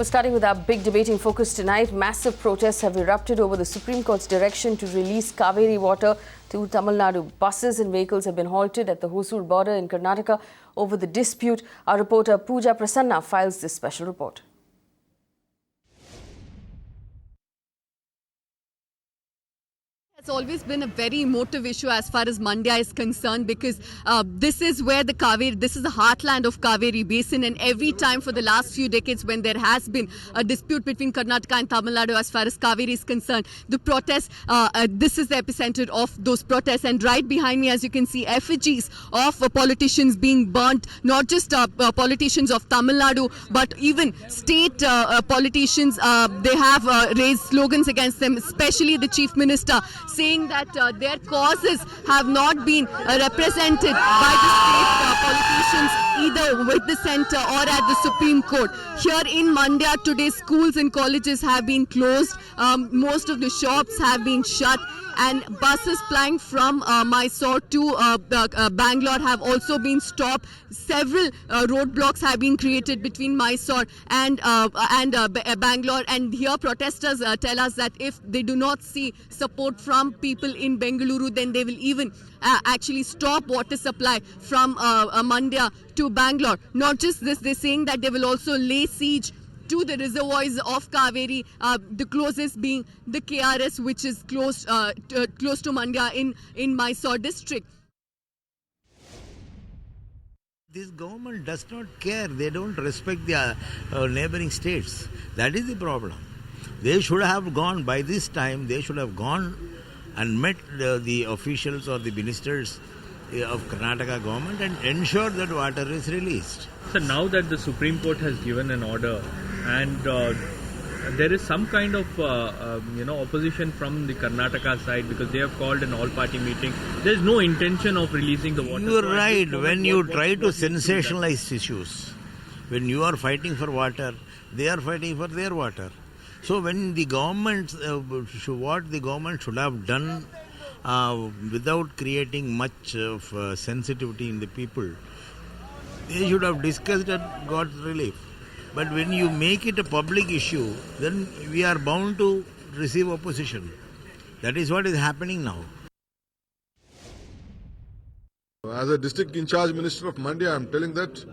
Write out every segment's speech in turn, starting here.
Starting with our big debating focus tonight, massive protests have erupted over the Supreme Court's direction to release Cauvery water to Tamil Nadu. Buses and vehicles have been halted at the Hosur border in Karnataka over the dispute. Our reporter Pooja Prasanna files this special report. It's always been a very emotive issue as far as Mandya is concerned, because this is where the Cauvery, this is the heartland of Cauvery Basin, and every time for the last few decades when there has been a dispute between Karnataka and Tamil Nadu as far as Cauvery is concerned, the protests, this is the epicenter of those protests. And right behind me, as you can see, effigies of politicians being burnt, not just politicians of Tamil Nadu, but even state politicians. They have raised slogans against them, especially the Chief Minister, saying that their causes have not been represented by the state politicians, either with the centre or at the Supreme Court. Here in Mandya today, schools and colleges have been closed. Most of the shops have been shut, and buses plying from Mysore to Bangalore have also been stopped. Several roadblocks have been created between Mysore and Bangalore, and here protesters tell us that if they do not see support from people in Bengaluru, then they will even actually stop water supply from Mandya to Bangalore. Not just this, they're saying that they will also lay siege to the reservoirs of Cauvery, the closest being the KRS, which is close to Mandya in Mysore district. This government does not care. They don't respect the neighboring states. That is the problem. They should have gone, by this time, they should have gone and met the officials or the ministers of Karnataka government and ensure that water is released. So now that the Supreme Court has given an order and there is some kind of opposition from the Karnataka side, because they have called an all-party meeting. There is no intention of releasing the water. You are right. When you try to sensationalize issues, when you are fighting for water, they are fighting for their water. So when the government, what the government should have done without creating much of sensitivity in the people, they should have discussed and got relief. But when you make it a public issue, then we are bound to receive opposition. That is what is happening now. As a district in charge minister of Mandya, I am telling that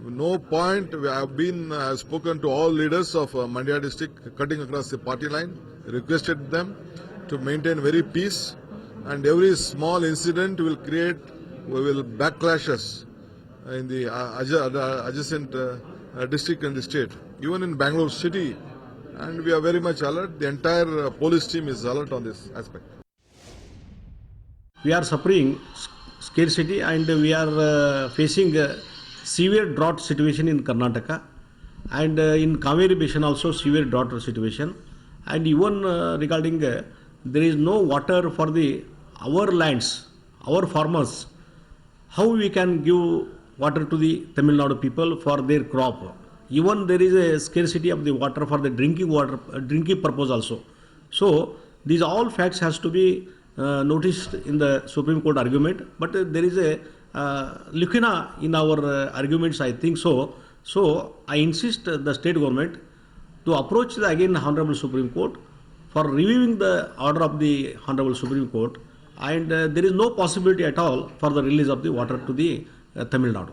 no point. I have spoken to all leaders of Mandya district, cutting across the party line, requested them to maintain very peace, and every small incident will backlash us in the adjacent district and the state, even in Bangalore city, and we are very much alert. The entire police team is alert on this aspect. We are suffering scarcity and we are facing a severe drought situation in Karnataka, and in Cauvery Basin also severe drought situation, and even regarding there is no water for our lands, our farmers. How we can give water to the Tamil Nadu people for their crop? Even there is a scarcity of the water for the drinking purpose also. So these all facts has to be noticed in the Supreme Court argument, but there is a lacuna in our arguments, I think so. So I insist the state government to approach the Honorable Supreme Court for reviewing the order of the Honorable Supreme Court, and there is no possibility at all for the release of the water to the Tamil Nadu.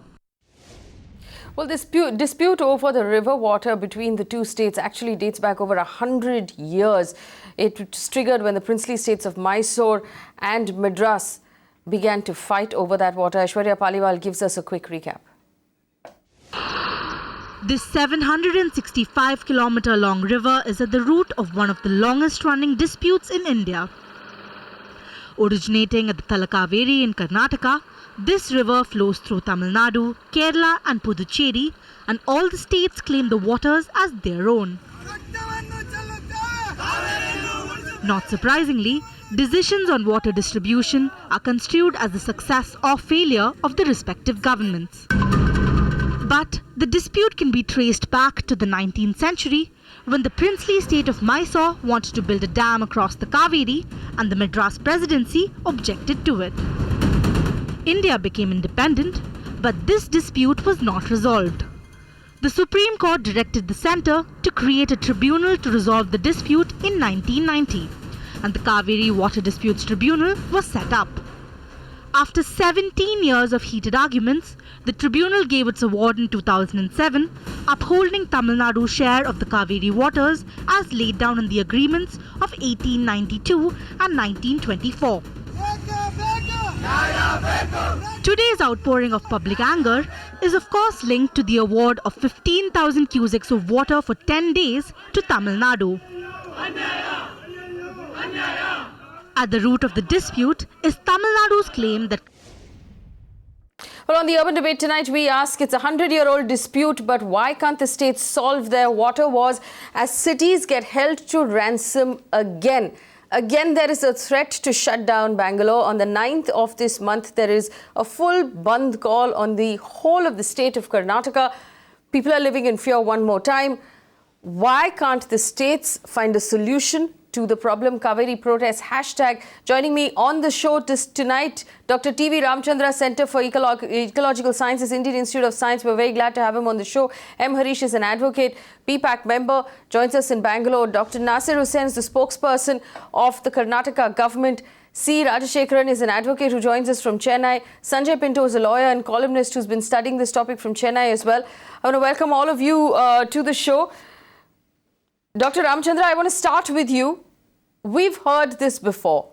Well, this dispute over the river water between the two states actually dates back over 100 years. It was triggered when the princely states of Mysore and Madras began to fight over that water. Aishwarya Paliwal gives us a quick recap. This 765-kilometer long river is at the root of one of the longest running disputes in India. Originating at the Talakaveri in Karnataka, this river flows through Tamil Nadu, Kerala and Puducherry, and all the states claim the waters as their own. Not surprisingly, decisions on water distribution are construed as the success or failure of the respective governments. But the dispute can be traced back to the 19th century, when the princely state of Mysore wanted to build a dam across the Cauvery and the Madras Presidency objected to it. India became independent, but this dispute was not resolved. The Supreme Court directed the centre to create a tribunal to resolve the dispute in 1990, and the Cauvery Water Disputes Tribunal was set up. After 17 years of heated arguments, the tribunal gave its award in 2007, upholding Tamil Nadu's share of the Cauvery waters as laid down in the agreements of 1892 and 1924. Today's outpouring of public anger is of course linked to the award of 15,000 cusecs of water for 10 days to Tamil Nadu. At the root of the dispute is Tamil Nadu's claim that... Well, on the Urban Debate tonight, we ask, it's a 100-year-old dispute, but why can't the states solve their water wars as cities get held to ransom again? Again, there is a threat to shut down Bangalore. On the 9th of this month, there is a full Bandh call on the whole of the state of Karnataka. People are living in fear one more time. Why can't the states find a solution to the problem? Cauvery protest hashtag. Joining me on the show tonight, Dr. V Ramchandra Centre for Ecological Sciences, Indian Institute of Science. We're very glad to have him on the show. Harish is an advocate, BPAC member, joins us in Bangalore. Dr. Naseer Hussain is the spokesperson of the Karnataka government. C. Rajashekaran is an advocate who joins us from Chennai. Sanjay Pinto is a lawyer and columnist who's been studying this topic from Chennai as well. I want to welcome all of you to the show. Dr. Ramchandra, I want to start with you. We've heard this before.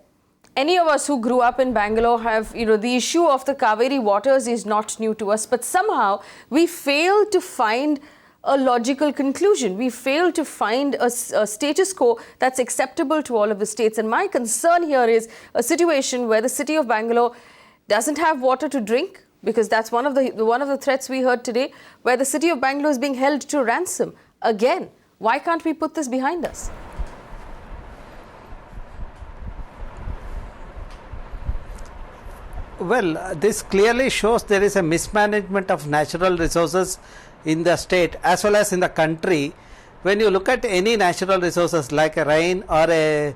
Any of us who grew up in Bangalore have, the issue of the Cauvery waters is not new to us, but somehow we fail to find a logical conclusion. We fail to find a status quo that's acceptable to all of the states. And my concern here is a situation where the city of Bangalore doesn't have water to drink, because that's one of the threats we heard today, where the city of Bangalore is being held to ransom again. Why can't we put this behind us? Well, this clearly shows there is a mismanagement of natural resources in the state as well as in the country. When you look at any natural resources like a rain or the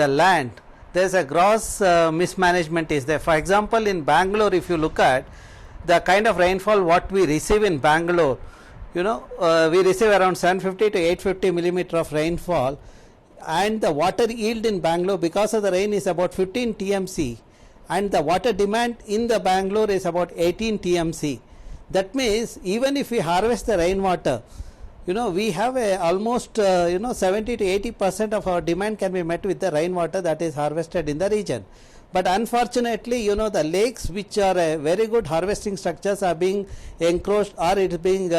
land, there is a gross mismanagement is there. For example, in Bangalore, if you look at the kind of rainfall what we receive in Bangalore, we receive around 750 to 850 millimeter of rainfall, and the water yield in Bangalore because of the rain is about 15 TMC, and the water demand in the Bangalore is about 18 TMC. That means even if we harvest the rainwater, we have almost 70 to 80% of our demand can be met with the rainwater that is harvested in the region. But unfortunately, the lakes, which are very good harvesting structures, are being encroached or it is being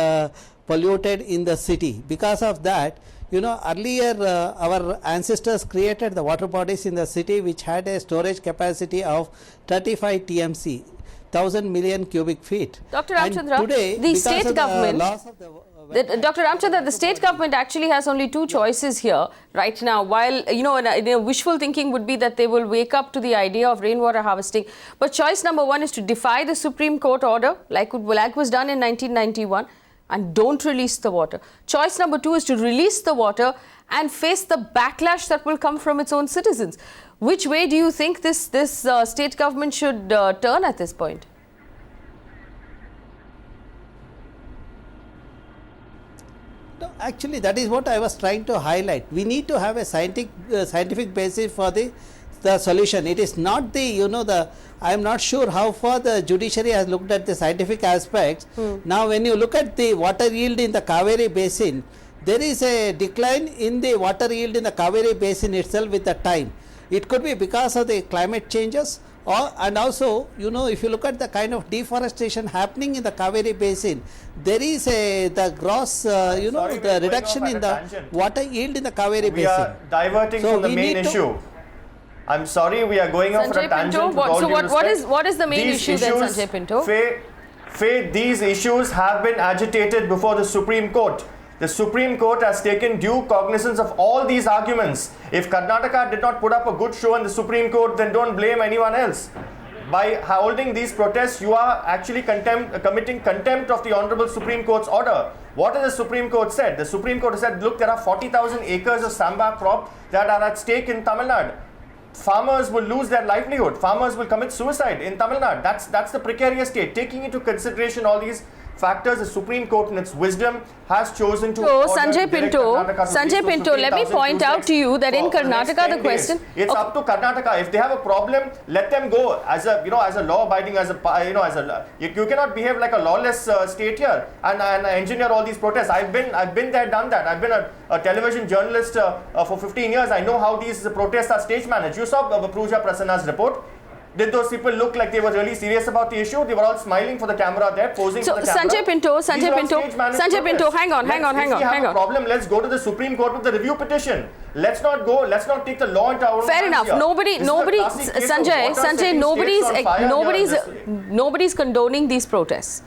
polluted in the city. Because of that, earlier our ancestors created the water bodies in the city which had a storage capacity of 35 TMC, 1,000 million cubic feet. Dr. Ramchandra, the state government... Dr. Ramchandra, the state government actually has only two choices here right now. While, wishful thinking would be that they will wake up to the idea of rainwater harvesting. But choice number one is to defy the Supreme Court order, like was done in 1991, and don't release the water. Choice number two is to release the water and face the backlash that will come from its own citizens. Which way do you think this state government should turn at this point? No, actually, that is what I was trying to highlight. We need to have a scientific basis for the solution. It is not I am not sure how far the judiciary has looked at the scientific aspects. Now, when you look at the water yield in the Cauvery basin, there is a decline in the water yield in the Cauvery basin itself with the time. It could be because of the climate changes, and also, if you look at the kind of deforestation happening in the Cauvery basin, there is the gross, the reduction in the water yield in the Cauvery basin. We are diverting from the main issue. I'm sorry, we are going off on a tangent. What is the main issue then, Sanjay Pinto? These issues have been agitated before the Supreme Court. The Supreme Court has taken due cognizance of all these arguments. If Karnataka did not put up a good show in the Supreme Court, then don't blame anyone else. By holding these protests, you are actually committing contempt of the Honorable Supreme Court's order. What has the Supreme Court said? The Supreme Court said, look, there are 40,000 acres of samba crop that are at stake in Tamil Nadu. Farmers will lose their livelihood. Farmers will commit suicide in Tamil Nadu. That's the precarious state. Taking into consideration all these factors, the Supreme Court in its wisdom has chosen to So, order Sanjay direct Pinto, Karnataka to Sanjay release Pinto, let me 15,000 point out to you that in for the next Karnataka, 10 the question... days. It's up to Karnataka. If they have a problem, let them go. As a, as a law-abiding, you cannot behave like a lawless state here and engineer all these protests. I've been there, done that. I've been a television journalist for 15 years. I know how these protests are stage managed. You saw Pooja Prasanna's report. Did those people look like they were really serious about the issue? They were all smiling for the camera there, posing for the camera. Sanjay Pinto, hang on. If we have a problem, let's go to the Supreme Court with the review petition. Let's not take the law into our own Fair enough. here. Sanjay, nobody's condoning these protests.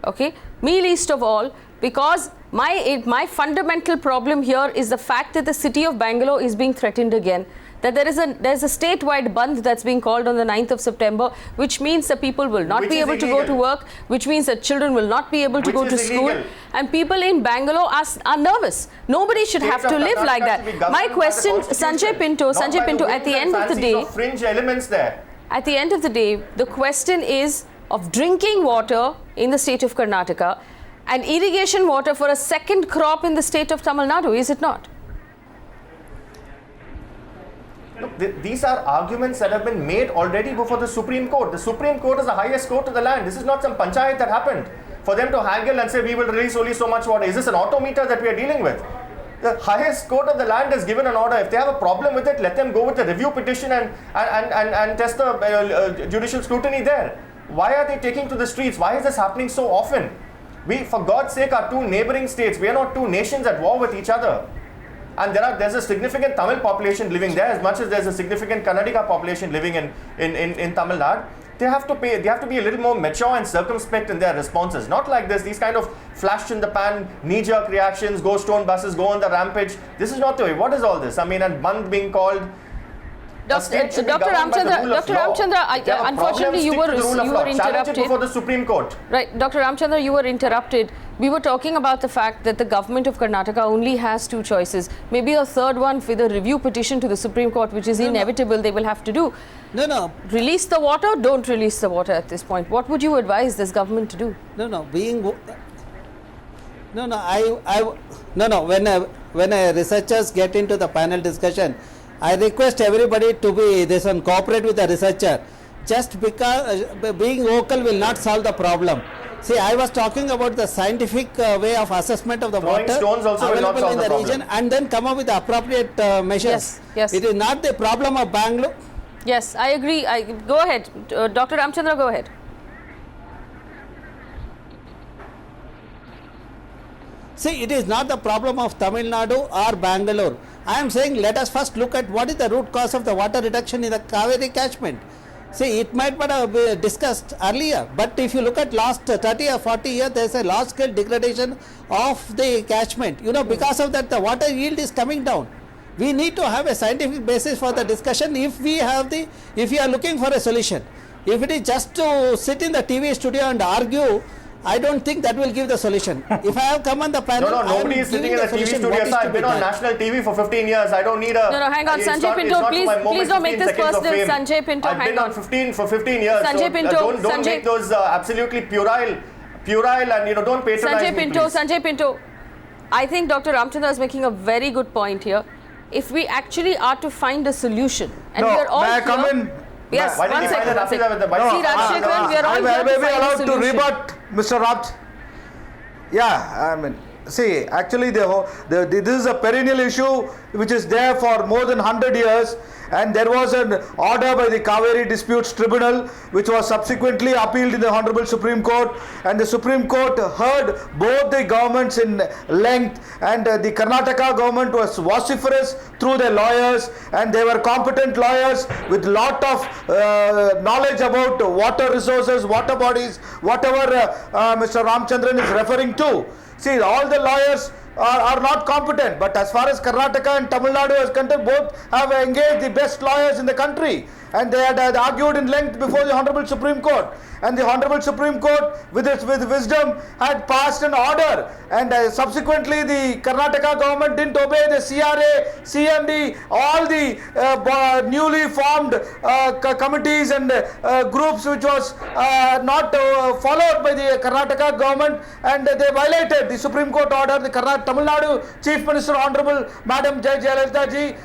Okay? Me least of all, because my fundamental problem here is the fact that the city of Bangalore is being threatened again. That there's a statewide bandh that's being called on the 9th of September, which means that people will not be able to go to work, which means that children will not be able to go to school, and people in Bangalore are nervous. Nobody should have to live like that. My question, Sanjay Pinto, at the end of the day, fringe elements there. At the end of the day, the question is of drinking water in the state of Karnataka and irrigation water for a second crop in the state of Tamil Nadu, is it not? Look, these are arguments that have been made already before the Supreme Court. The Supreme Court is the highest court of the land. This is not some panchayat that happened. For them to haggle and say we will release only so much water. Is this an autometer that we are dealing with? The highest court of the land has given an order. If they have a problem with it, let them go with the review petition and test the judicial scrutiny there. Why are they taking to the streets? Why is this happening so often? We, for God's sake, are two neighboring states. We are not two nations at war with each other. And there's a significant Tamil population living there, as much as there's a significant Karnataka population living in Tamil Nadu. They have to be a little more mature and circumspect in their responses. Not like this, these kind of flash in the pan, knee-jerk reactions, go stone buses, go on the rampage. This is not the way. What is all this? I mean, and bandh being called. Dr. Ramchandra, unfortunately you were interrupted. Before the Supreme Court. Right, Dr. Ramchandra, you were interrupted. We were talking about the fact that the government of Karnataka only has two choices. Maybe a third one with a review petition to the Supreme Court, which is inevitable, they will have to do. No. Release the water, don't release the water at this point. What would you advise this government to do? When researchers get into the panel discussion, I request everybody to cooperate with the researcher. Just because being vocal will not solve the problem. See, I was talking about the scientific way of assessment of the water available in the region and then come up with the appropriate measures. Yes. It is not the problem of Bangalore. Yes, I agree. Go ahead. Dr. Ramchandra, go ahead. See, it is not the problem of Tamil Nadu or Bangalore. I am saying let us first look at what is the root cause of the water reduction in the Cauvery catchment. See, it might not have been discussed earlier, but if you look at last 30 or 40 years, there is a large scale degradation of the catchment. Because of that, the water yield is coming down. We need to have a scientific basis for the discussion if we are looking for a solution. If it is just to sit in the TV studio and argue, I don't think that will give the solution. If I have come on the panel, nobody is sitting in the TV studio. I've been on national TV for 15 years. I don't need a... No, hang on, Sanjay Pinto, please don't make this personal. Sanjay Pinto, I've been on for 15 years. Sanjay Pinto, don't make those absolutely puerile and don't patronize me, please. Sanjay Pinto, I think Dr. Ramchandra is making a very good point here. If we actually are to find a solution, and we are all may I come in? Yes, Why did you find that Rajashekaran with the bike? See, Rajashekaran, we are all here to find a solution. Rebut Mr. Raj. Yeah, I mean, see, actually this is a perennial issue which is there for more than 100 years, and there was an order by the Cauvery Disputes Tribunal which was subsequently appealed in the Honorable Supreme Court, and the Supreme Court heard both the governments in length, and the Karnataka government was vociferous through their lawyers, and they were competent lawyers with lot of knowledge about water resources, water bodies, whatever Mr. Ramchandran is referring to. See, all the lawyers are not competent, but as far as Karnataka and Tamil Nadu is concerned, both have engaged the best lawyers in the country. and they had argued in length before the Honorable Supreme Court. And the Honorable Supreme Court, with wisdom, had passed an order, and subsequently the Karnataka government didn't obey the CRA, CMD, all the newly formed committees and groups, which was not followed by the Karnataka government, and they violated the Supreme Court order. The Tamil Nadu Chief Minister Honorable Madam Jayalalitha ji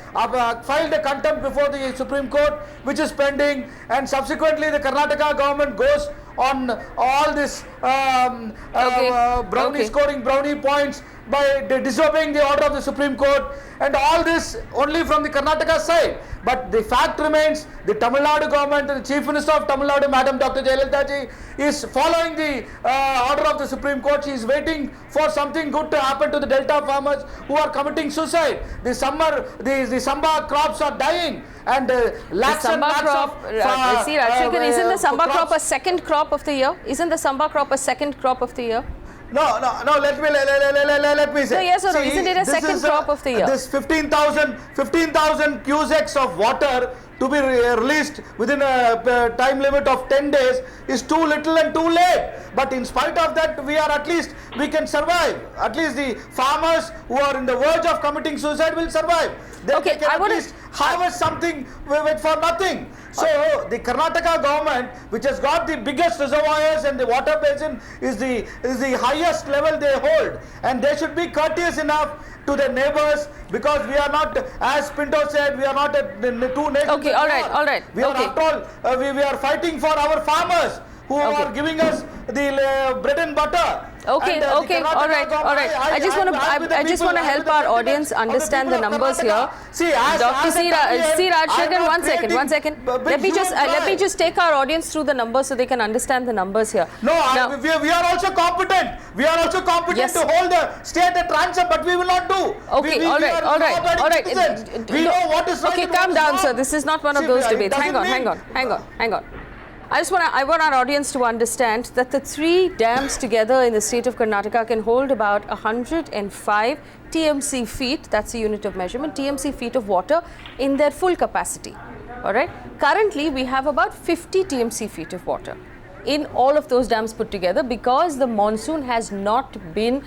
filed a contempt before the Supreme Court, which is pending, and subsequently the Karnataka government goes on all this scoring brownie points by disobeying the order of the Supreme Court, and all this only from the Karnataka side. But the fact remains, the Tamil Nadu government, the Chief Minister of Tamil Nadu, Madam Dr. Jayalalitha ji, is following the order of the Supreme Court. She is waiting for something good to happen to the Delta farmers who are committing suicide. The samba crops are dying, and lakhs and lakhs of... See, Rajashekaran, isn't the samba crop a second crop of the year? Isn't the samba crop a second crop of the year? No, let me say. No, yes or no, isn't it a second crop of the year? This 15,000 cusecs of water to be released within a time limit of 10 days is too little and too late. But in spite of that, we can survive. At least the farmers who are in the verge of committing suicide will survive. They can at least harvest something for nothing. So the Karnataka government, which has got the biggest reservoirs and the water basin is the highest level they hold, and they should be courteous enough to their neighbors, because we are not, as Pinto said, we are not two nations. Okay, all right. We are after all, we are fighting for our farmers who are giving us the bread and butter. Okay, all right. I just want to help our audience understand the numbers here. Dr. C. Rajashekaran, one second. Let me just take our audience through the numbers so they can understand the numbers here. We are also competent. We are also competent to hold the state at ransom, but we will not do. Okay, all right. We know what is right. Okay, calm down, sir. This is not one of those debates. Hang on. I want our audience to understand that the three dams together in the state of Karnataka can hold about 105 TMC feet, that's the unit of measurement, TMC feet of water in their full capacity. All right. Currently, we have about 50 TMC feet of water in all of those dams put together, because the monsoon has not been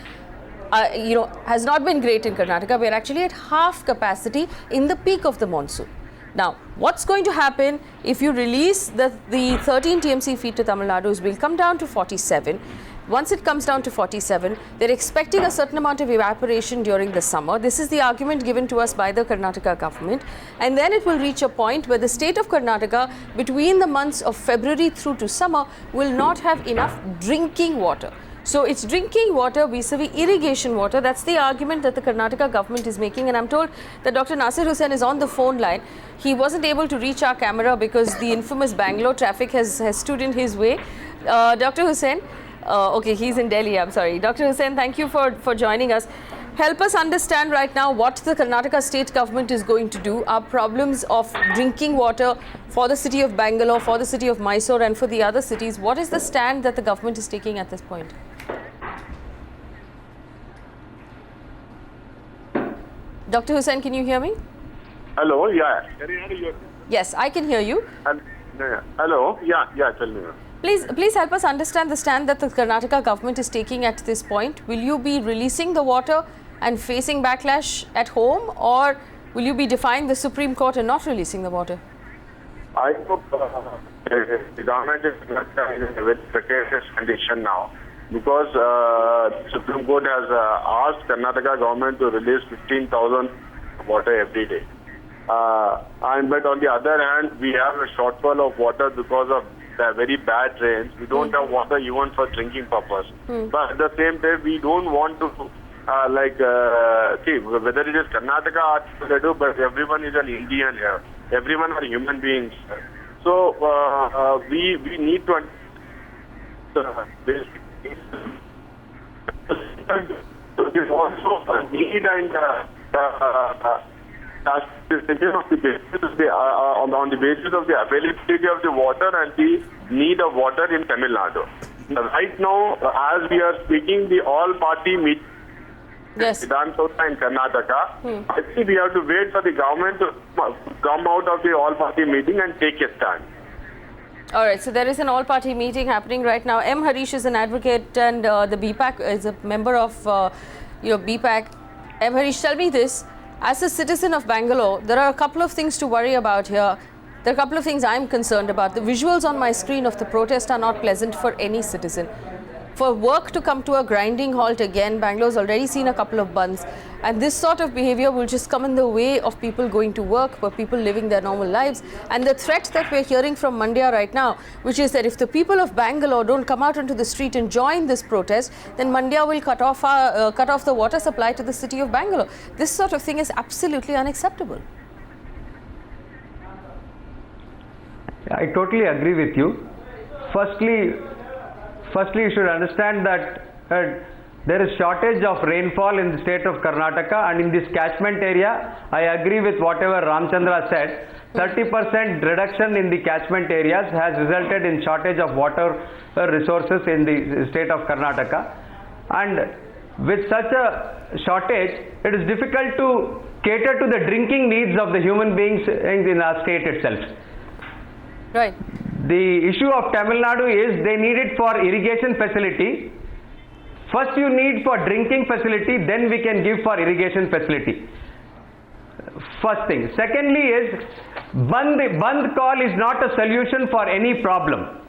great in Karnataka. We are actually at half capacity in the peak of the monsoon. Now, what's going to happen if you release the 13 TMC feet to Tamil Nadu will come down to 47. Once it comes down to 47, they're expecting a certain amount of evaporation during the summer. This is the argument given to us by the Karnataka government. And then it will reach a point where the state of Karnataka, between the months of February through to summer, will not have enough drinking water. So it's drinking water vis-a-vis irrigation water. That's the argument that the Karnataka government is making. And I'm told that Dr. Naseer Hussain is on the phone line. He wasn't able to reach our camera because the infamous Bangalore traffic has stood in his way. Dr. Hussain, okay, he's in Delhi, I'm sorry. Dr. Hussain, thank you for joining us. Help us understand right now what the Karnataka state government is going to do. Our problems of drinking water for the city of Bangalore, for the city of Mysore and for the other cities. What is the stand that the government is taking at this point? Dr. Hussain, can you hear me? Hello, yeah. Yes, I can hear you. Hello, yeah, tell me. Please help us understand the stand that the Karnataka government is taking at this point. Will you be releasing the water and facing backlash at home, or will you be defying the Supreme Court and not releasing the water? I hope the government is in a very precarious condition now, because Supreme Court has asked Karnataka government to release 15,000 water every day. But on the other hand, we have a shortfall of water because of the very bad rains. We don't have water even for drinking purpose. But at the same time, we don't want to see whether it is Karnataka or Tamil Nadu, but everyone is an Indian here. Everyone are human beings. So we need to also need and on the basis of the availability of the water and the need of water in Tamil Nadu. Right now, as we are speaking, the all-party meeting Yes. Vidhan Sabha in Karnataka. I think we have to wait for the government to come out of the all-party meeting and take a stand. All right, so there is an all-party meeting happening right now. M. Harish is an advocate and the BPAC is a member of BPAC. M. Harish, tell me this. As a citizen of Bangalore, there are a couple of things to worry about here. There are a couple of things I'm concerned about. The visuals on my screen of the protest are not pleasant for any citizen. For work to come to a grinding halt again, Bangalore's already seen a couple of bunds. And this sort of behavior will just come in the way of people going to work, for people living their normal lives. And the threat that we're hearing from Mandya right now, which is that if the people of Bangalore don't come out onto the street and join this protest, then Mandya will cut off the water supply to the city of Bangalore. This sort of thing is absolutely unacceptable. I totally agree with you. Firstly, you should understand that there is shortage of rainfall in the state of Karnataka, and in this catchment area, I agree with whatever Ramchandra said. 30% reduction in the catchment areas has resulted in shortage of water resources in the state of Karnataka. And with such a shortage, it is difficult to cater to the drinking needs of the human beings in our state itself. Right. The issue of Tamil Nadu is they need it for irrigation facility. First you need for drinking facility, then we can give for irrigation facility. First thing. Secondly is, Band call is not a solution for any problem.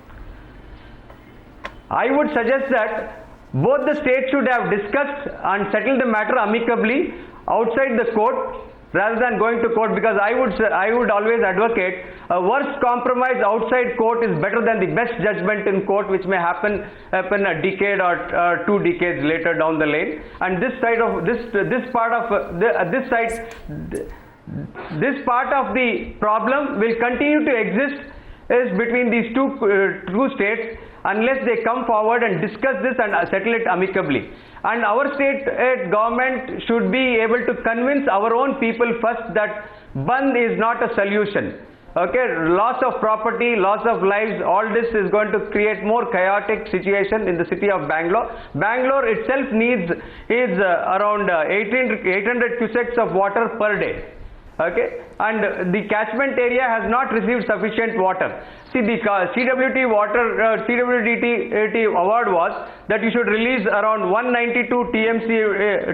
I would suggest that both the states should have discussed and settled the matter amicably outside the court, rather than going to court, because I would always advocate a worse compromise outside court is better than the best judgment in court, which may happen a decade or 2 decades later down the lane. And this part of the problem will continue to exist is between these two states unless they come forward and discuss this and settle it amicably. And our state government should be able to convince our own people first that Band is not a solution. Okay, loss of property, loss of lives, all this is going to create more chaotic situation in the city of Bangalore. Bangalore itself needs around 800 cusecs of water per day. Okay, and the catchment area has not received sufficient water. See, the CWDT award was that you should release around 192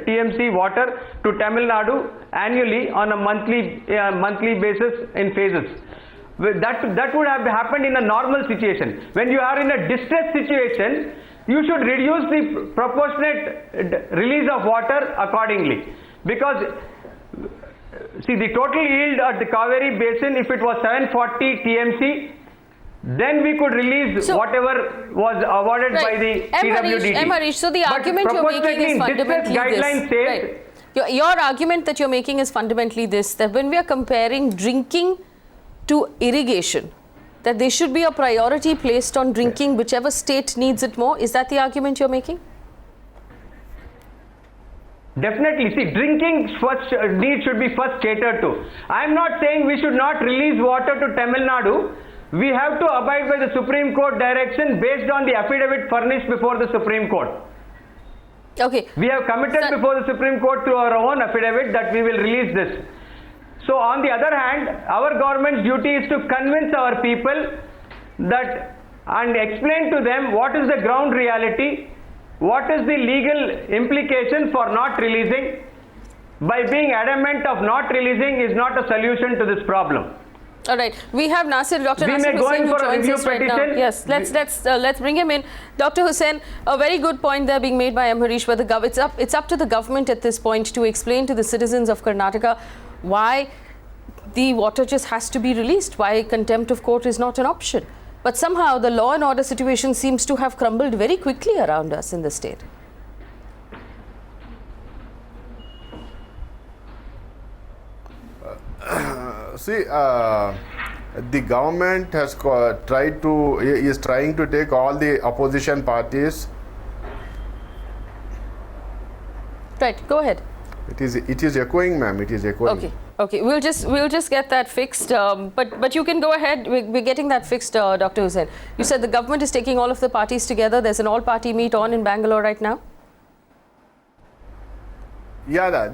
TMC water to Tamil Nadu annually on a monthly basis in phases. That would have happened in a normal situation. When you are in a distress situation, you should reduce the proportionate release of water accordingly, because see, the total yield at the Cauvery basin, if it was 740 TMC, then we could release whatever was awarded by the CWDT. Harish, so the argument you're making is fundamentally this. Right. Your argument that you're making is fundamentally this, that when we are comparing drinking to irrigation, that there should be a priority placed on drinking, whichever state needs it more. Is that the argument you're making? Definitely. See, drinking need should be first catered to. I am not saying we should not release water to Tamil Nadu. We have to abide by the Supreme Court direction based on the affidavit furnished before the Supreme Court. Okay. We have committed before the Supreme Court to our own affidavit that we will release this. So on the other hand, our government's duty is to convince our people that and explain to them what is the ground reality, what is the legal implication for not releasing. By being adamant of not releasing is not a solution to this problem. All right, we have Dr. Naseer Hussain who joins us right now. Yes, let's bring him in. Dr. Hussain, a very good point there being made by M. Harish, where it's up to the government at this point to explain to the citizens of Karnataka why the water just has to be released, why contempt of court is not an option. But somehow the law and order situation seems to have crumbled very quickly around us in the state. See, the government has is trying to take all the opposition parties. Right, go ahead. It is echoing, ma'am. It is echoing. Okay. We'll just get that fixed. But you can go ahead. We're getting that fixed, Dr. Hussain. You said the government is taking all of the parties together. There's an all-party meet on in Bangalore right now. Yeah,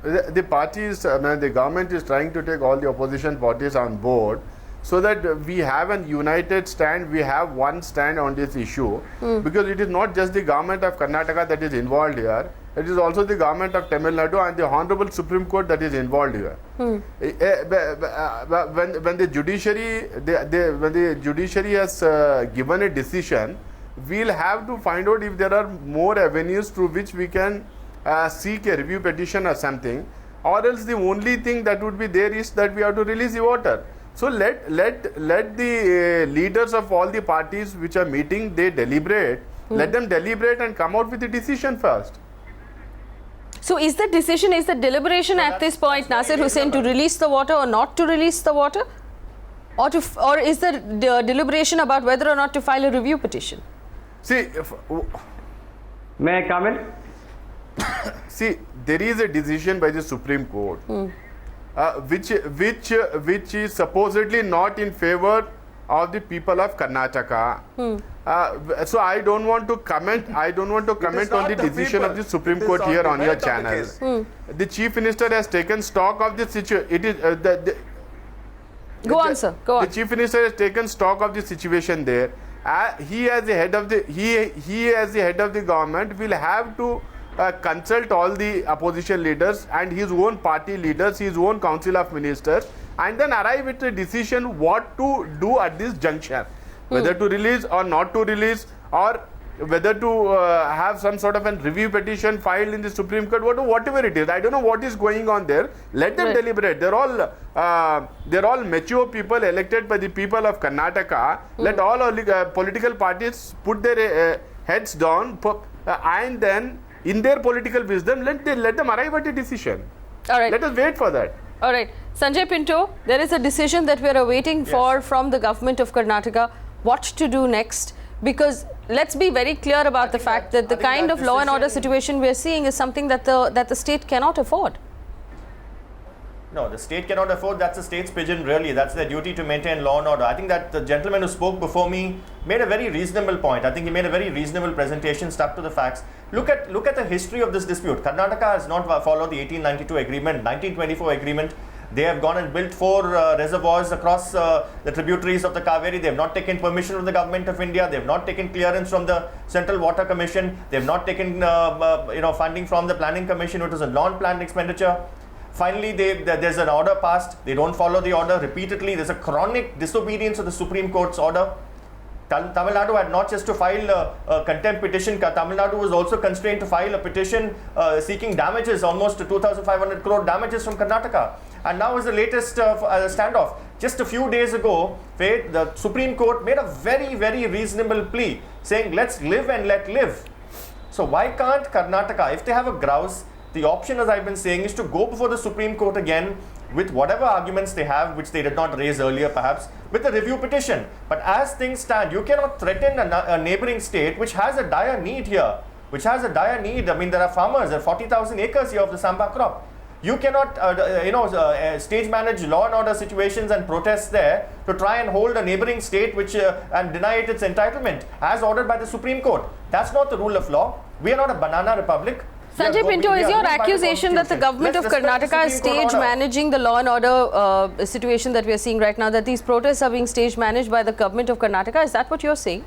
the parties, the government is trying to take all the opposition parties on board so that we have an united stand, we have one stand on this issue, because it is not just the government of Karnataka that is involved here, it is also the government of Tamil Nadu and the Honorable Supreme Court that is involved here. When the judiciary has given a decision, we'll have to find out if there are more avenues through which we can seek a review petition or something, or else the only thing that would be there is that we have to release the water. So let the leaders of all the parties which are meeting, they deliberate. Let them deliberate and come out with a decision first. So is the decision, is the deliberation at this point, Naseer Hussain, to release the water or not to release the water? Or is the deliberation about whether or not to file a review petition? See, May I comment? See, there is a decision by the Supreme Court, which is supposedly not in favor of the people of Karnataka. So I don't want to comment. I don't want to comment on the decision of the Supreme Court here on your channel. The Chief Minister has taken stock of the situation. It is Go on, sir. Go on. The Chief Minister has taken stock of the situation there. He as the head of the he as the head of the government will have to consult all the opposition leaders and his own party leaders, his own council of ministers, and then arrive at a decision what to do at this juncture, whether to release or not to release, or whether to have some sort of a review petition filed in the Supreme Court, whatever it is. I don't know what is going on there. Let them deliberate. They're all mature people elected by the people of Karnataka. Let all political parties put their heads down and then, in their political wisdom, let them arrive at a decision. All right. Let us wait for that. All right. Sanjay Pinto, there is a decision that we are awaiting for from the government of Karnataka. What to do next? Because let's be very clear about the fact that the kind of law and order situation we are seeing is something that the state cannot afford. No, the state cannot afford. That's the state's pigeon, really. That's their duty to maintain law and order. I think that the gentleman who spoke before me made a very reasonable point. I think he made a very reasonable presentation, stuck to the facts. Look at the history of this dispute. Karnataka has not followed the 1892 agreement, 1924 agreement. They have gone and built 4 reservoirs across the tributaries of the Cauvery. They have not taken permission from the government of India. They have not taken clearance from the Central Water Commission. They have not taken funding from the Planning Commission. It was a non-planned expenditure. Finally, there's an order passed. They don't follow the order repeatedly. There's a chronic disobedience of the Supreme Court's order. Tamil Nadu had not just to file a contempt petition. Tamil Nadu was also constrained to file a petition seeking damages, almost 2,500 crore damages from Karnataka. And now is the latest standoff. Just a few days ago, the Supreme Court made a very, very reasonable plea saying, let's live and let live. So why can't Karnataka, if they have a grouse, the option, as I've been saying, is to go before the Supreme Court again with whatever arguments they have, which they did not raise earlier perhaps, with a review petition. But as things stand, you cannot threaten a neighboring state which has a dire need here, which has a dire need. I mean, there are farmers, there are 40,000 acres here of the samba crop. You cannot, stage manage law and order situations and protests there to try and hold a neighboring state which and deny it its entitlement as ordered by the Supreme Court. That's not the rule of law. We are not a banana republic. Sanjay Pinto, is your accusation that the government of Karnataka is stage managing the law and order situation that we are seeing right now, that these protests are being stage managed by the government of Karnataka? Is that what you're saying?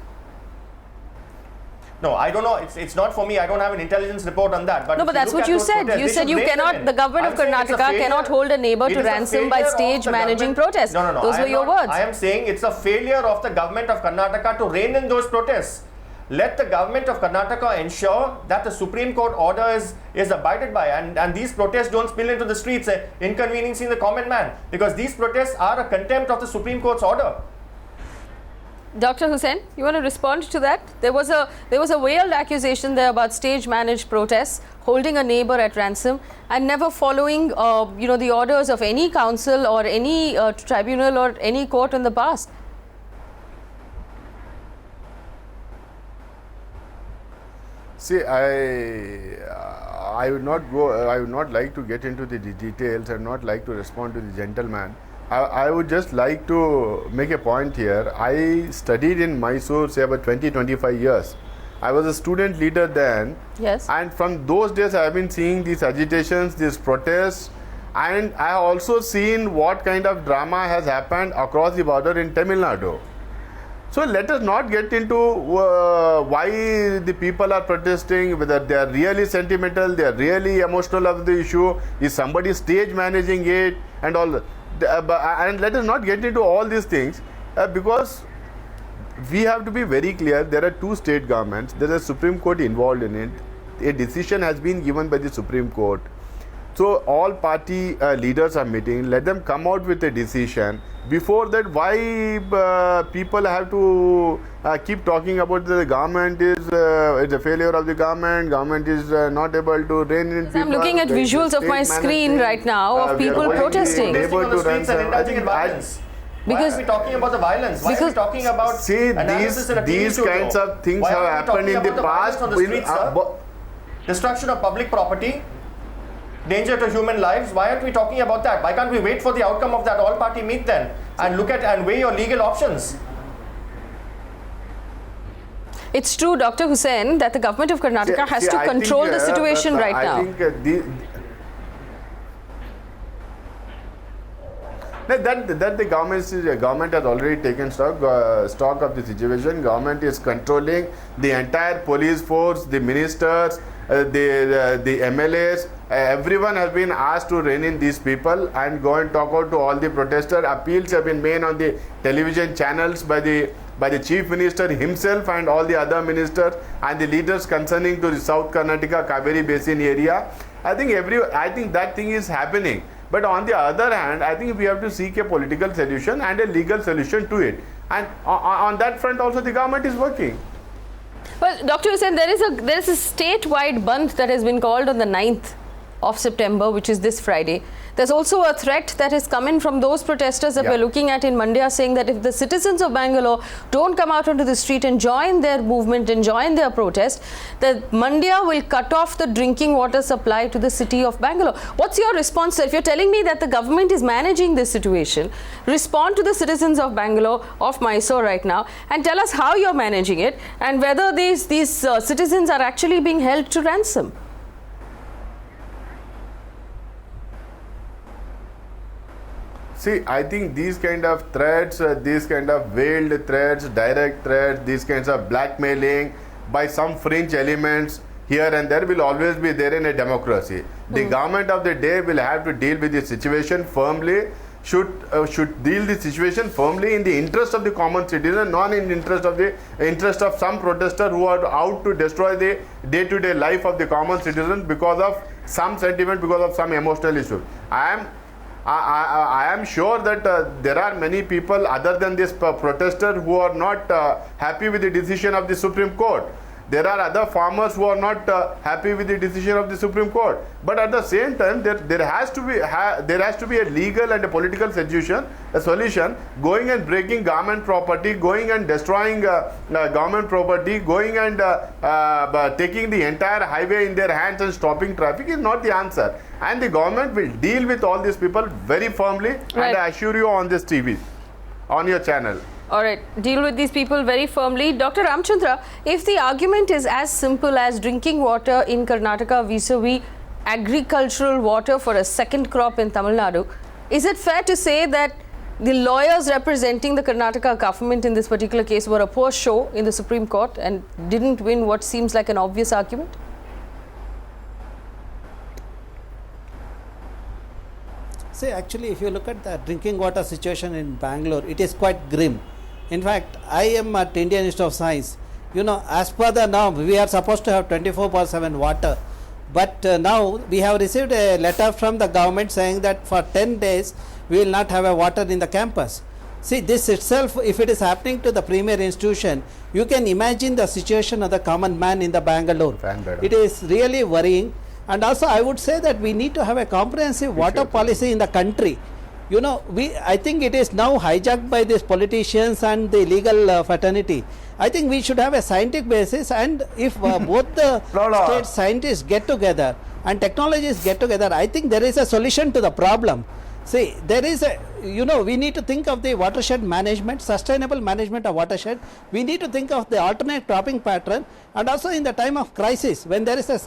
No, I don't know. It's not for me. I don't have an intelligence report on that. But no, but that's what you said. You said you cannot, the government of Karnataka cannot hold a neighbor to ransom by stage managing protests. No. Those were your words. I am saying it's a failure of the government of Karnataka to rein in those protests. Let the government of Karnataka ensure that the Supreme Court order is abided by, and these protests don't spill into the streets, inconveniencing the common man, because these protests are a contempt of the Supreme Court's order. Dr. Hussain, you want to respond to that? There was a veiled accusation there about stage managed protests, holding a neighbor at ransom and never following the orders of any council or any tribunal or any court in the past. See, I would not go. I would not like to get into the details. I would not like to respond to the gentleman. I would just like to make a point here. I studied in Mysore, say about 20-25 years. I was a student leader then. Yes. And from those days, I have been seeing these agitations, these protests, and I have also seen what kind of drama has happened across the border in Tamil Nadu. So let us not get into why the people are protesting, whether they are really sentimental, they are really emotional of the issue, is somebody stage managing it, and all. And let us not get into all these things because we have to be very clear. There are two state governments. There is a Supreme Court involved in it. A decision has been given by the Supreme Court. So all party leaders are meeting. Let them come out with a decision. Before that, why people have to keep talking about the government is it's a failure of the government. Government is not able to rein in people. I'm looking at visuals of my screen right now of people protesting. On the streets and indulging in violence. Why are we talking about the violence? Why are we talking about these kinds of things have happened in the past. Destruction of public property, danger to human lives. Why aren't we talking about that? Why can't we wait for the outcome of that all-party meet then and look at and weigh your legal options? It's true, Dr. Hussain, that the government of Karnataka has to control the situation right now. That the government has already taken stock of the situation. Government is controlling the entire police force, the ministers, the MLAs. Everyone has been asked to rein in these people and go and talk out to all the protesters. Appeals have been made on the television channels by the Chief Minister himself and all the other ministers and the leaders concerning to the South Karnataka Cauvery Basin area. I think that thing is happening. But on the other hand, I think we have to seek a political solution and a legal solution to it. And on that front also the government is working. Well, Dr. Hussain, there is a statewide bandh that has been called on the 9th of September, which is this Friday. There's also a threat that has come in from those protesters that we're looking at in Mandya, saying that if the citizens of Bangalore don't come out onto the street and join their movement and join their protest, that Mandya will cut off the drinking water supply to the city of Bangalore. What's your response, sir? If you're telling me that the government is managing this situation, respond to the citizens of Bangalore, of Mysore right now, and tell us how you're managing it and whether these citizens are actually being held to ransom. See, I think these kind of threats, these kind of veiled threats, direct threats, these kinds of blackmailing by some fringe elements here and there will always be there in a democracy. The government of the day will have to deal with the situation firmly, should deal the situation firmly in the interest of the common citizen, not in the interest of some protester who are out to destroy the day-to-day life of the common citizen because of some sentiment, because of some emotional issue. I am sure that there are many people other than this protester who are not happy with the decision of the Supreme Court. There are other farmers who are not happy with the decision of the Supreme Court. But at the same time, there has to be a legal and a political solution. Going and breaking government property, going and destroying government property, going and taking the entire highway in their hands and stopping traffic is not the answer. And the government will deal with all these people very firmly. Right. And I assure you on this TV, on your channel. All right, deal with these people very firmly. Dr. Ramchandra, if the argument is as simple as drinking water in Karnataka vis-a-vis agricultural water for a second crop in Tamil Nadu, is it fair to say that the lawyers representing the Karnataka government in this particular case were a poor show in the Supreme Court and didn't win what seems like an obvious argument? See, actually, if you look at the drinking water situation in Bangalore, it is quite grim. In fact, I am at Indian Institute of Science. You know, as per the norm, we are supposed to have 24/7 water. But now we have received a letter from the government saying that for 10 days, we will not have a water in the campus. See, this itself, if it is happening to the premier institution, you can imagine the situation of the common man in the Bangalore. It is really worrying. And also, I would say that we need to have a comprehensive water policy in the country. You know, I think it is now hijacked by these politicians and the legal fraternity. I think we should have a scientific basis, and if both the state scientists get together and technologists get together, I think there is a solution to the problem. See, there is a, we need to think of the watershed management, sustainable management of watershed. We need to think of the alternate cropping pattern, and also in the time of crisis, when there is a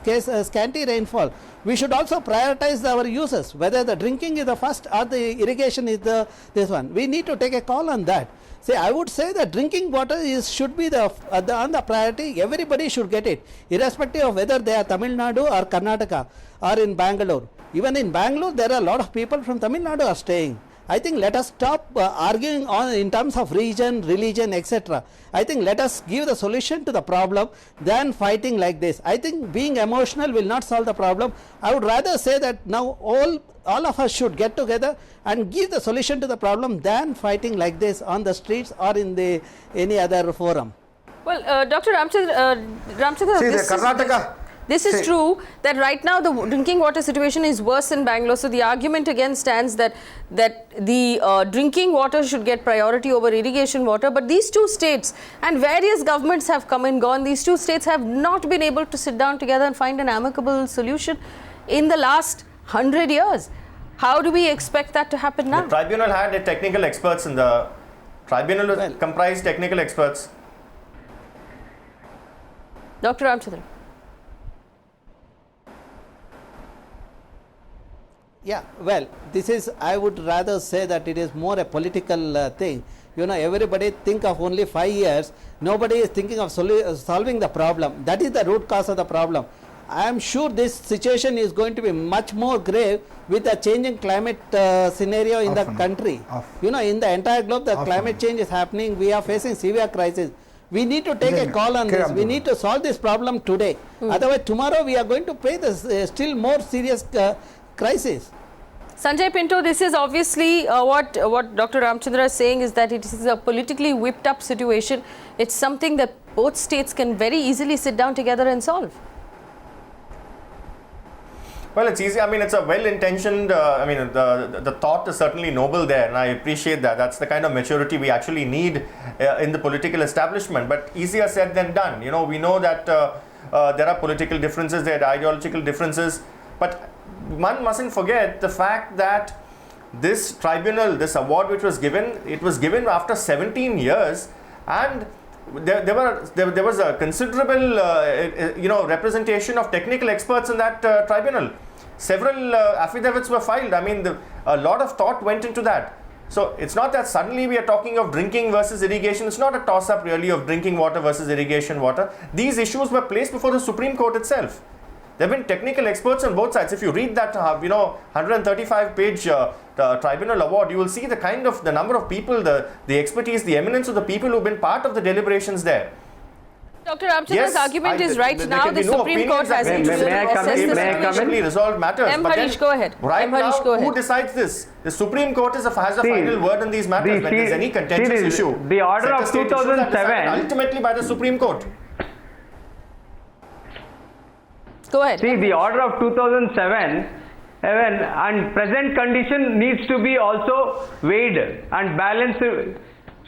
scanty rainfall, we should also prioritize our uses, whether the drinking is the first or the irrigation is this one. We need to take a call on that. See, I would say that drinking water should be on the priority. Everybody should get it, irrespective of whether they are Tamil Nadu or Karnataka or in Bangalore. Even in Bangalore, there are a lot of people from Tamil Nadu are staying. I think let us stop arguing in terms of region, religion, etc. I think let us give the solution to the problem than fighting like this. I think being emotional will not solve the problem. I would rather say that now all of us should get together and give the solution to the problem than fighting like this on the streets or in any other forum. Well, Dr. Ramchandra, this is true that right now the drinking water situation is worse in Bangalore. So the argument again stands that the drinking water should get priority over irrigation water. But these two states and various governments have come and gone. These two states have not been able to sit down together and find an amicable solution in the last 100 years. How do we expect that to happen now? The tribunal had technical experts in the tribunal comprised technical experts. Dr. Ramchandra. Yeah, well, this is, I would rather say that it is more a political thing. Everybody think of only 5 years. Nobody is thinking of solving the problem. That is the root cause of the problem. I am sure this situation is going to be much more grave with the changing climate scenario in the country. In the entire globe, the climate change is happening. We are facing severe crisis. We need to take a call on this. We need to solve this problem today. Otherwise, tomorrow we are going to pay this still more serious crisis. Sanjay Pinto, this is obviously what Dr. Ramchandra is saying is that it is a politically whipped up situation. It's something that both states can very easily sit down together and solve. Well, it's easy. I mean, it's a well-intentioned, the thought is certainly noble there, and I appreciate that. That's the kind of maturity we actually need in the political establishment, but easier said than done. We know that there are political differences, there are ideological differences, but one mustn't forget the fact that this tribunal, this award which was given, it was given after 17 years, and there was a considerable representation of technical experts in that tribunal. Several affidavits were filed. I mean, a lot of thought went into that. So it's not that suddenly we are talking of drinking versus irrigation. It's not a toss-up really of drinking water versus irrigation water. These issues were placed before the Supreme Court itself. There have been technical experts on both sides. If you read that, 135-page tribunal award, you will see the number of people, the expertise, the eminence of the people who've been part of the deliberations there. Dr. Ramchandra's argument is right now the Supreme Court has resolved matters. Harish, go ahead. Right now, who decides this? The Supreme Court has a final word on these matters. When there's any contentious issue, the order of 2007, ultimately by the Supreme Court. Go ahead. See, the order of 2007 and present condition needs to be also weighed and balanced,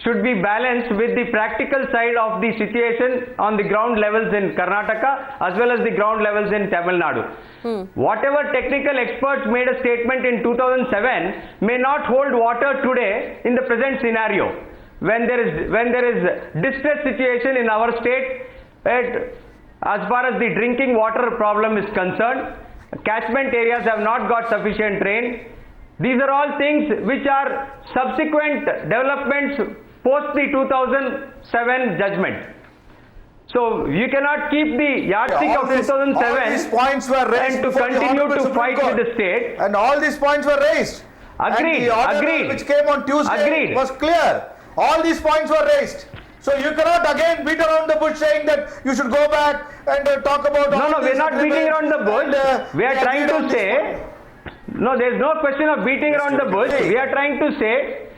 should be balanced with the practical side of the situation on the ground levels in Karnataka as well as the ground levels in Tamil Nadu. Whatever technical experts made a statement in 2007 may not hold water today in the present scenario. When there is distress situation in our state, as far as the drinking water problem is concerned, catchment areas have not got sufficient rain. These are all things which are subsequent developments post the 2007 judgment. So you cannot keep the yardstick of 2007 all these points were raised and to continue to fight with the state. And all these points were raised. Agreed. And the order which came on Tuesday was clear. All these points were raised. So you cannot again beat around the bush saying that you should go back and talk about... No, we're not beating around the bush. We are trying to say... No, there is no question of beating around the bush. We are trying to say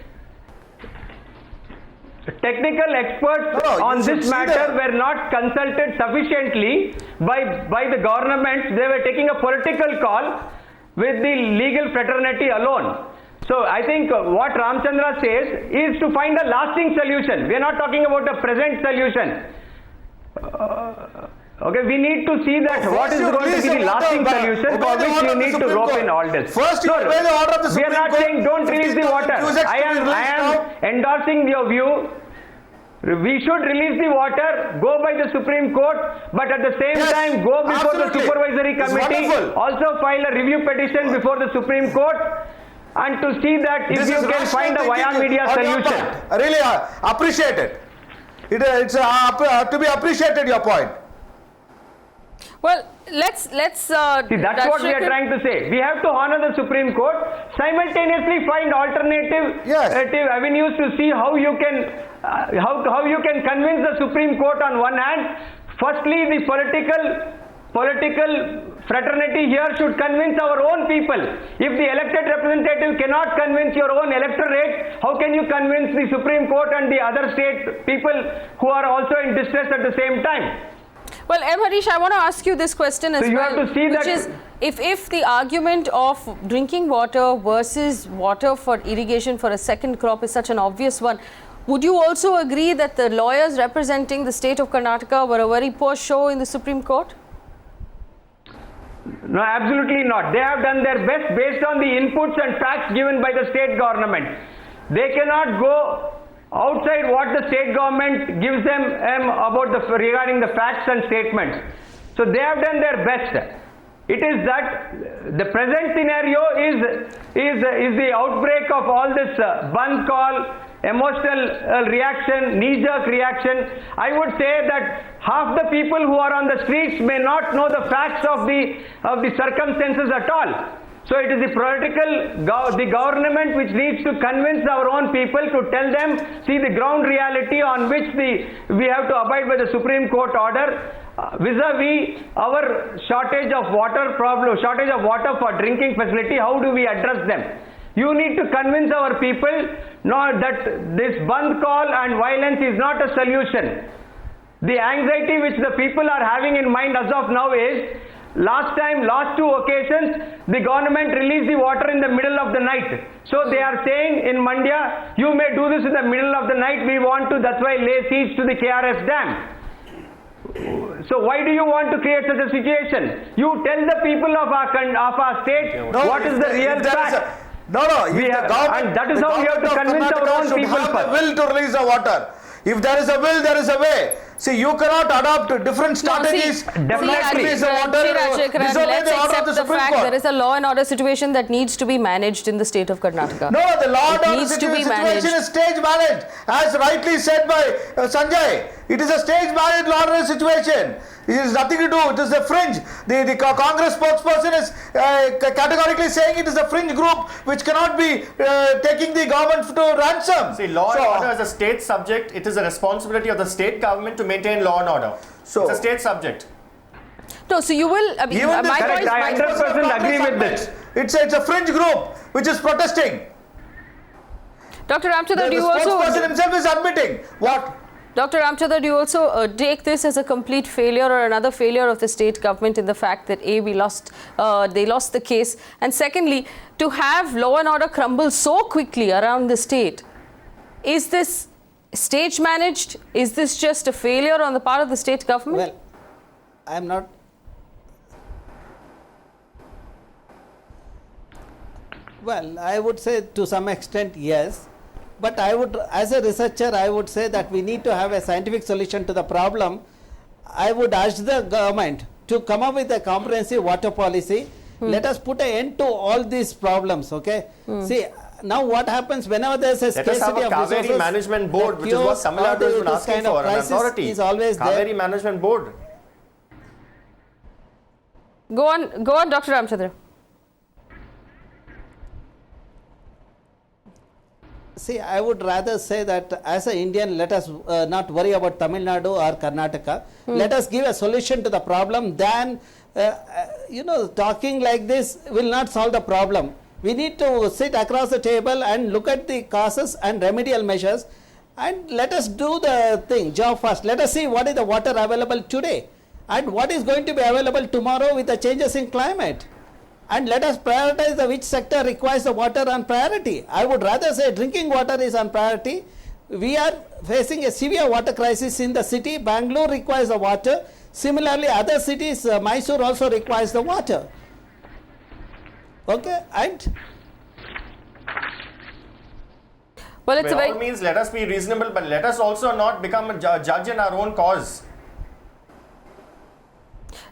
technical experts on this matter were not consulted sufficiently by the government. They were taking a political call with the legal fraternity alone. So I think what Ramchandra says is to find a lasting solution. We are not talking about a present solution. Okay, we need to see that what is going to be the lasting solution for which you need to rope in all this. First, you obey the order of the Supreme Court. We are not saying don't release the water. I am endorsing your view. We should release the water, go by the Supreme Court, but at the same time go before the supervisory committee, also file a review petition before the Supreme Court, and to see that if you can find a via media solution. I really appreciate it. It's to be appreciated, your point. Well, let's see, that's what we are trying to say. We have to honor the Supreme Court, simultaneously find alternative avenues to see how you can how you can convince the Supreme Court on one hand. Firstly, the political fraternity here should convince our own people. If the elected representative cannot convince your own electorate, how can you convince the Supreme Court and the other state people who are also in distress at the same time? Well, Harish, I want to ask you this question as well. You have to see which is, if the argument of drinking water versus water for irrigation for a second crop is such an obvious one, would you also agree that the lawyers representing the state of Karnataka were a very poor show in the Supreme Court? No, absolutely not. They have done their best based on the inputs and facts given by the state government. They cannot go outside what the state government gives them regarding the facts and statements. So they have done their best. It is that the present scenario is the outbreak of all this Bandh call, emotional reaction, knee-jerk reaction. I would say that half the people who are on the streets may not know the facts of the circumstances at all. So it is the government which needs to convince our own people to tell them, see the ground reality on which we have to abide by the Supreme Court order vis-a-vis our shortage of water for drinking facility. How do we address them? You need to convince our people that this Bandh call and violence is not a solution. The anxiety which the people are having in mind as of now is, last two occasions, the government released the water in the middle of the night. So they are saying in Mandya, you may do this in the middle of the night, we want to, that's why lay siege to the KRS dam. So why do you want to create such a situation? You tell the people of our state what is the real fact. And that is how we have to convince our own people first. Will to release the water. If there is a will, there is a way. See, you cannot adopt different strategies. Definitely. Let's accept the fact there is a law and order situation that needs to be managed in the state of Karnataka. No, the law and order situation is stage managed. As rightly said by Sanjay, it is a stage managed law and order situation. It has nothing to do. It is a fringe. The Congress spokesperson is categorically saying it is a fringe group which cannot be taking the government to ransom. See, law and order is a state subject. It is a responsibility of the state government to maintain law and order. So it's a state subject. No, so you will. I 100% agree with this. It's a fringe group which is protesting. Dr. Ramchandra, do you also? The spokesperson himself is admitting what. Dr. Ramchandra, do you also take this as a complete failure or another failure of the state government in the fact that they lost the case, and secondly, to have law and order crumble so quickly around the state? Is this stage managed? Is this just a failure on the part of the state government? Well, I am not. Well, I would say to some extent yes. But I would, as a researcher, I would say that we need to have a scientific solution to the problem. I would urge the government to come up with a comprehensive water policy. Let us put an end to all these problems, okay? See, now what happens whenever there is a scarcity of resources? Cauvery Management Board, which is what Tamil Nadu has been asking for, an authority. Is always Cauvery there. Management Board. Go on, Dr. Ramchandra. See, I would rather say that as an Indian, let us not worry about Tamil Nadu or Karnataka. Let us give a solution to the problem than, talking like this will not solve the problem. We need to sit across the table and look at the causes and remedial measures, and let us do the job first. Let us see what is the water available today and what is going to be available tomorrow with the changes in climate. And let us prioritize which sector requires the water on priority. I would rather say drinking water is on priority. We are facing a severe water crisis in the city. Bangalore requires the water. Similarly, other cities, Mysore also requires the water. Okay, and well, it's by all means, let us be reasonable, but let us also not become a judge in our own cause.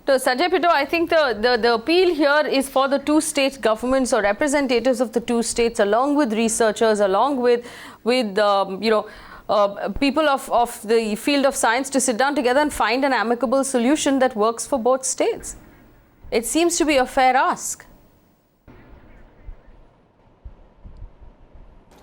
So, Sanjay Pinto, I think the appeal here is for the two state governments or representatives of the two states, along with researchers, along with people of the field of science, to sit down together and find an amicable solution that works for both states. It seems to be a fair ask.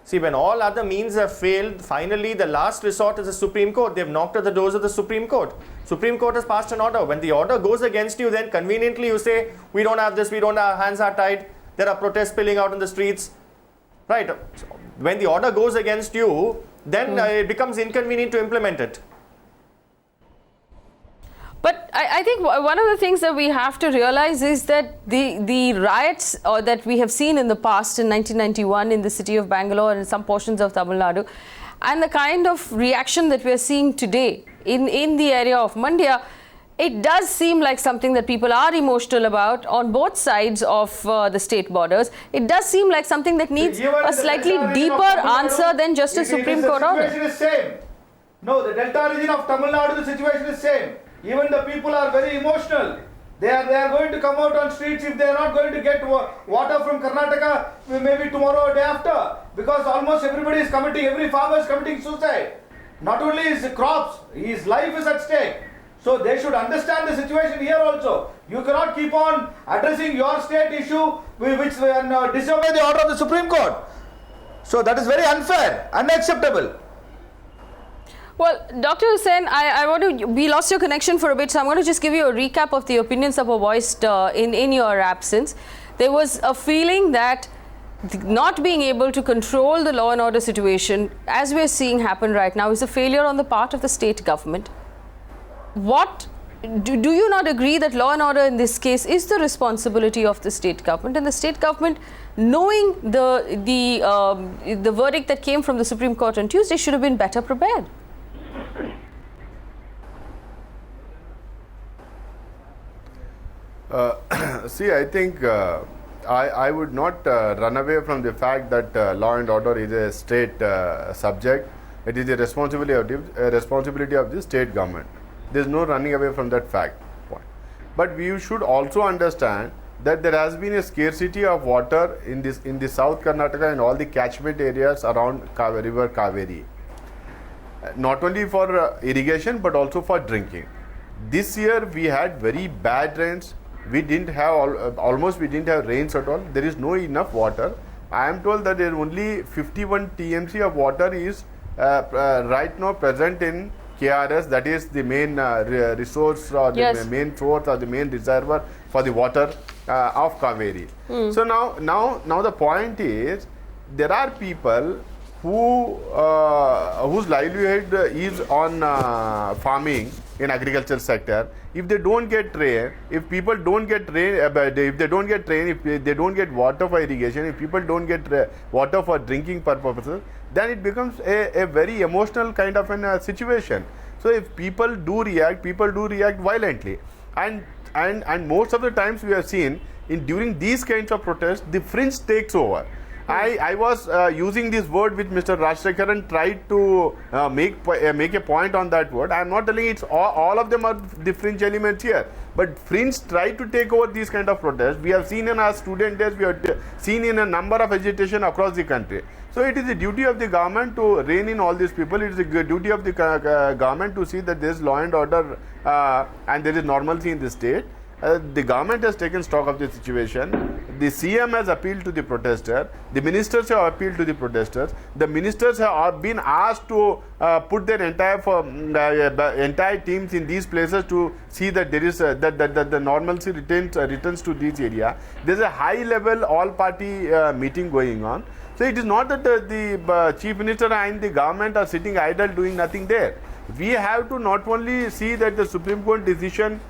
See, when all other means have failed, finally the last resort is the Supreme Court. They've knocked at the doors of the Supreme Court. Supreme Court has passed an order. When the order goes against you, then conveniently you say, we don't have this, our hands are tied, there are protests spilling out in the streets. Right. So when the order goes against you, then it becomes inconvenient to implement it. But I think one of the things that we have to realize is that the riots that we have seen in the past in 1991 in the city of Bangalore and in some portions of Tamil Nadu, and the kind of reaction that we are seeing today in the area of Mandya, it does seem like something that people are emotional about on both sides of the state borders. It does seem like something that needs a slightly deeper answer than just a Supreme Court order. The situation is same. No, the Delta region of Tamil Nadu, the situation is same. Even the people are very emotional. They are going to come out on streets if they are not going to get water from Karnataka maybe tomorrow or day after. Because almost everybody is committing, every farmer is committing suicide. Not only his crops, his life is at stake. So they should understand the situation here also. You cannot keep on addressing your state issue which disobey the order of the Supreme Court. So that is very unfair, unacceptable. Well, Dr. Hussain, we lost your connection for a bit, so I'm going to just give you a recap of the opinions that were voiced in your absence. There was a feeling that not being able to control the law and order situation, as we're seeing happen right now, is a failure on the part of the state government. Do you not agree that law and order in this case is the responsibility of the state government, and the state government, knowing the verdict that came from the Supreme Court on Tuesday, should have been better prepared? See, I think I would not run away from the fact that law and order is a state subject. It is a responsibility of the state government. There is no running away from that fact point. But we should also understand that there has been a scarcity of water in the South Karnataka and all the catchment areas around river Cauvery. Not only for irrigation but also for drinking. This year we had very bad rains. We didn't have almost rains at all. There is no enough water. I am told that there is only 51 TMC of water is right now present in KRS, that is the main resource or the main source or the main reservoir for the water of Cauvery. So now the point is, there are people whose livelihood is on farming in agricultural sector. If they don't get rain, if people don't get rain, if they don't get rain, if they don't get water for irrigation, if people don't get water for drinking purposes, then it becomes a very emotional kind of a situation. So if people do react violently, and most of the times we have seen during these kinds of protests, the fringe takes over. I was using this word which Mr. Rajashekaran tried to make a point on that word. I am not telling it's all of them are the fringe elements here, but fringe try to take over these kind of protests. We have seen in our student days, we have seen in a number of agitation across the country. So it is the duty of the government to rein in all these people. It is the duty of the government to see that there is law and order and there is normalcy in the state. The government has taken stock of the situation. The CM has appealed to the protester. The ministers have appealed to the protesters. The ministers have been asked to put their entire teams in these places to see that there is that the normalcy returns to this area. There is a high-level all-party meeting going on. So it is not that the chief minister and the government are sitting idle doing nothing there. We have to not only see that the Supreme Court decision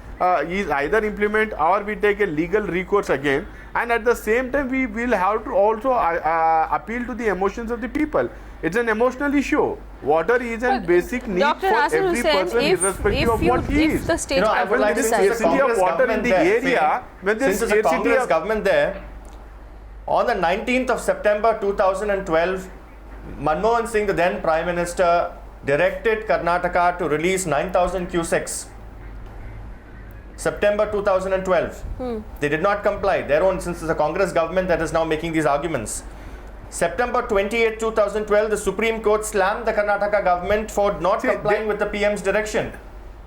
is either implement or we take a legal recourse again, and at the same time we will have to also appeal to the emotions of the people. It's an emotional issue. Water is a basic need Dr. for Naseer every Hussain, person irrespective of what he is. If the state You know, I would like to say scarcity of water in the area, when there is since there's a scarcity Congress of government there, on the 19th of September 2012, Manmohan Singh, the then Prime Minister, directed Karnataka to release 9,000 cusecs. September 2012. They did not comply. Their own, since it's a Congress government that is now making these arguments. September 28, 2012, the Supreme Court slammed the Karnataka government for not complying with the PM's direction.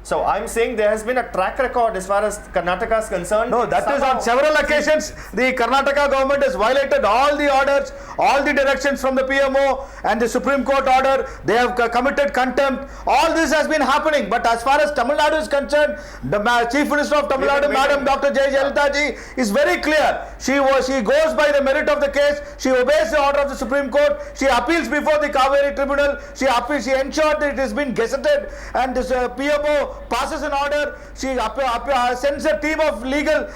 So I'm saying there has been a track record as far as Karnataka is concerned. No, that is on several occasions the Karnataka government has violated all the orders, all the directions from the PMO and the Supreme Court order. They have committed contempt. All this has been happening. But as far as Tamil Nadu is concerned, the Chief Minister of Tamil Nadu, Madam Dr. J. Jalita ji, is very clear. She goes by the merit of the case. She obeys the order of the Supreme Court. She appeals before the Cauvery Tribunal. She ensured that it has been gazetted, and this PMO passes an order. She sends a team of legal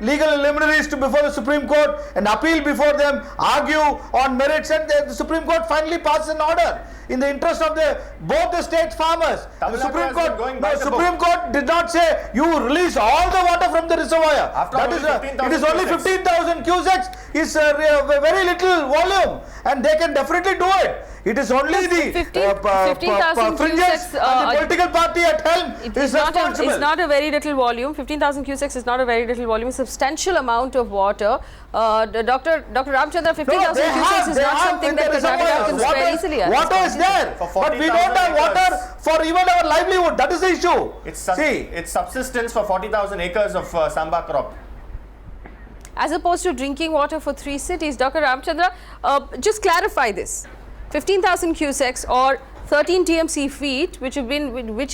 luminaries to before the Supreme Court and appeal before them, argue on merits, and the Supreme Court finally passes an order in the interest of both the state farmers. The Supreme Court did not say you release all the water from the reservoir. It is only 15,000 cusecs. Is very little volume, and they can definitely do it. It is only the fringes and the political party at helm is responsible. It's not a very little volume. 15,000 cusecs is not a very little volume. It's a substantial amount of water. Dr. Ramchandra, 15,000 cusecs is not something that Karnataka can spare easily. Water is there, but we don't have water for even our livelihood. That is the issue. It's subsistence for 40,000 acres of samba crop. As opposed to drinking water for 3 cities. Dr. Ramchandra, just clarify this. 15,000 cusecs or 13 TMC feet, which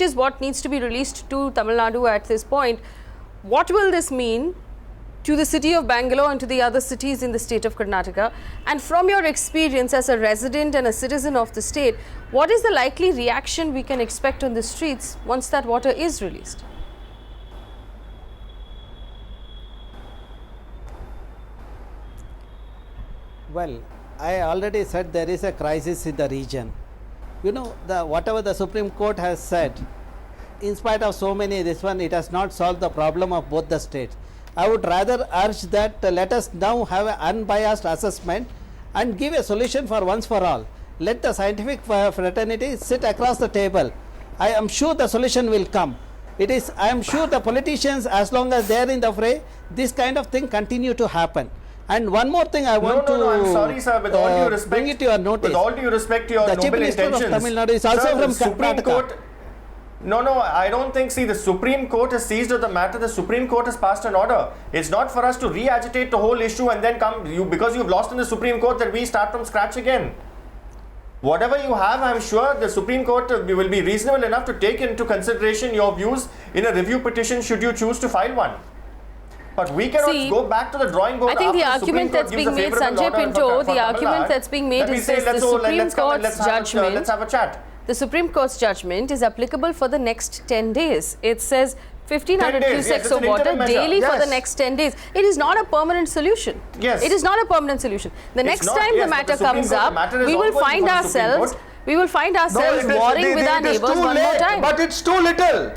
is what needs to be released to Tamil Nadu at this point. What will this mean to the city of Bangalore and to the other cities in the state of Karnataka? And from your experience as a resident and a citizen of the state, what is the likely reaction we can expect on the streets once that water is released? Well, I already said there is a crisis in the region. You know, whatever the Supreme Court has said, in spite of so many, it has not solved the problem of both the states. I would rather urge that let us now have an unbiased assessment and give a solution for once for all. Let the scientific fraternity sit across the table. I am sure the solution will come. I am sure the politicians, as long as they are in the fray, this kind of thing continue to happen. And one more thing I want to I'm sorry, sir. With all due respect, bring it to your notice. With all due respect to your the noble Chief Minister intentions, of Tamil Nadu is also from Karnataka. No, I don't think. See, the Supreme Court has seized of the matter. The Supreme Court has passed an order. It's not for us to re-agitate the whole issue and then because you've lost in the Supreme Court that we start from scratch again. Whatever you have, I'm sure the Supreme Court will be reasonable enough to take into consideration your views in a review petition should you choose to file one. But we cannot go back to the drawing board. I think the argument that's being made, Sanjay Pinto, the argument that's being made is this: the Supreme Court's judgment. Let's have a chat. The Supreme Court's judgment is applicable for the next 10 days. It says 1,500 cusecs of water daily for the next 10 days. It is not a permanent solution. Yes. It is not a permanent solution. The next time the matter comes up, we will find ourselves warring with our neighbors one more time. But it's too little.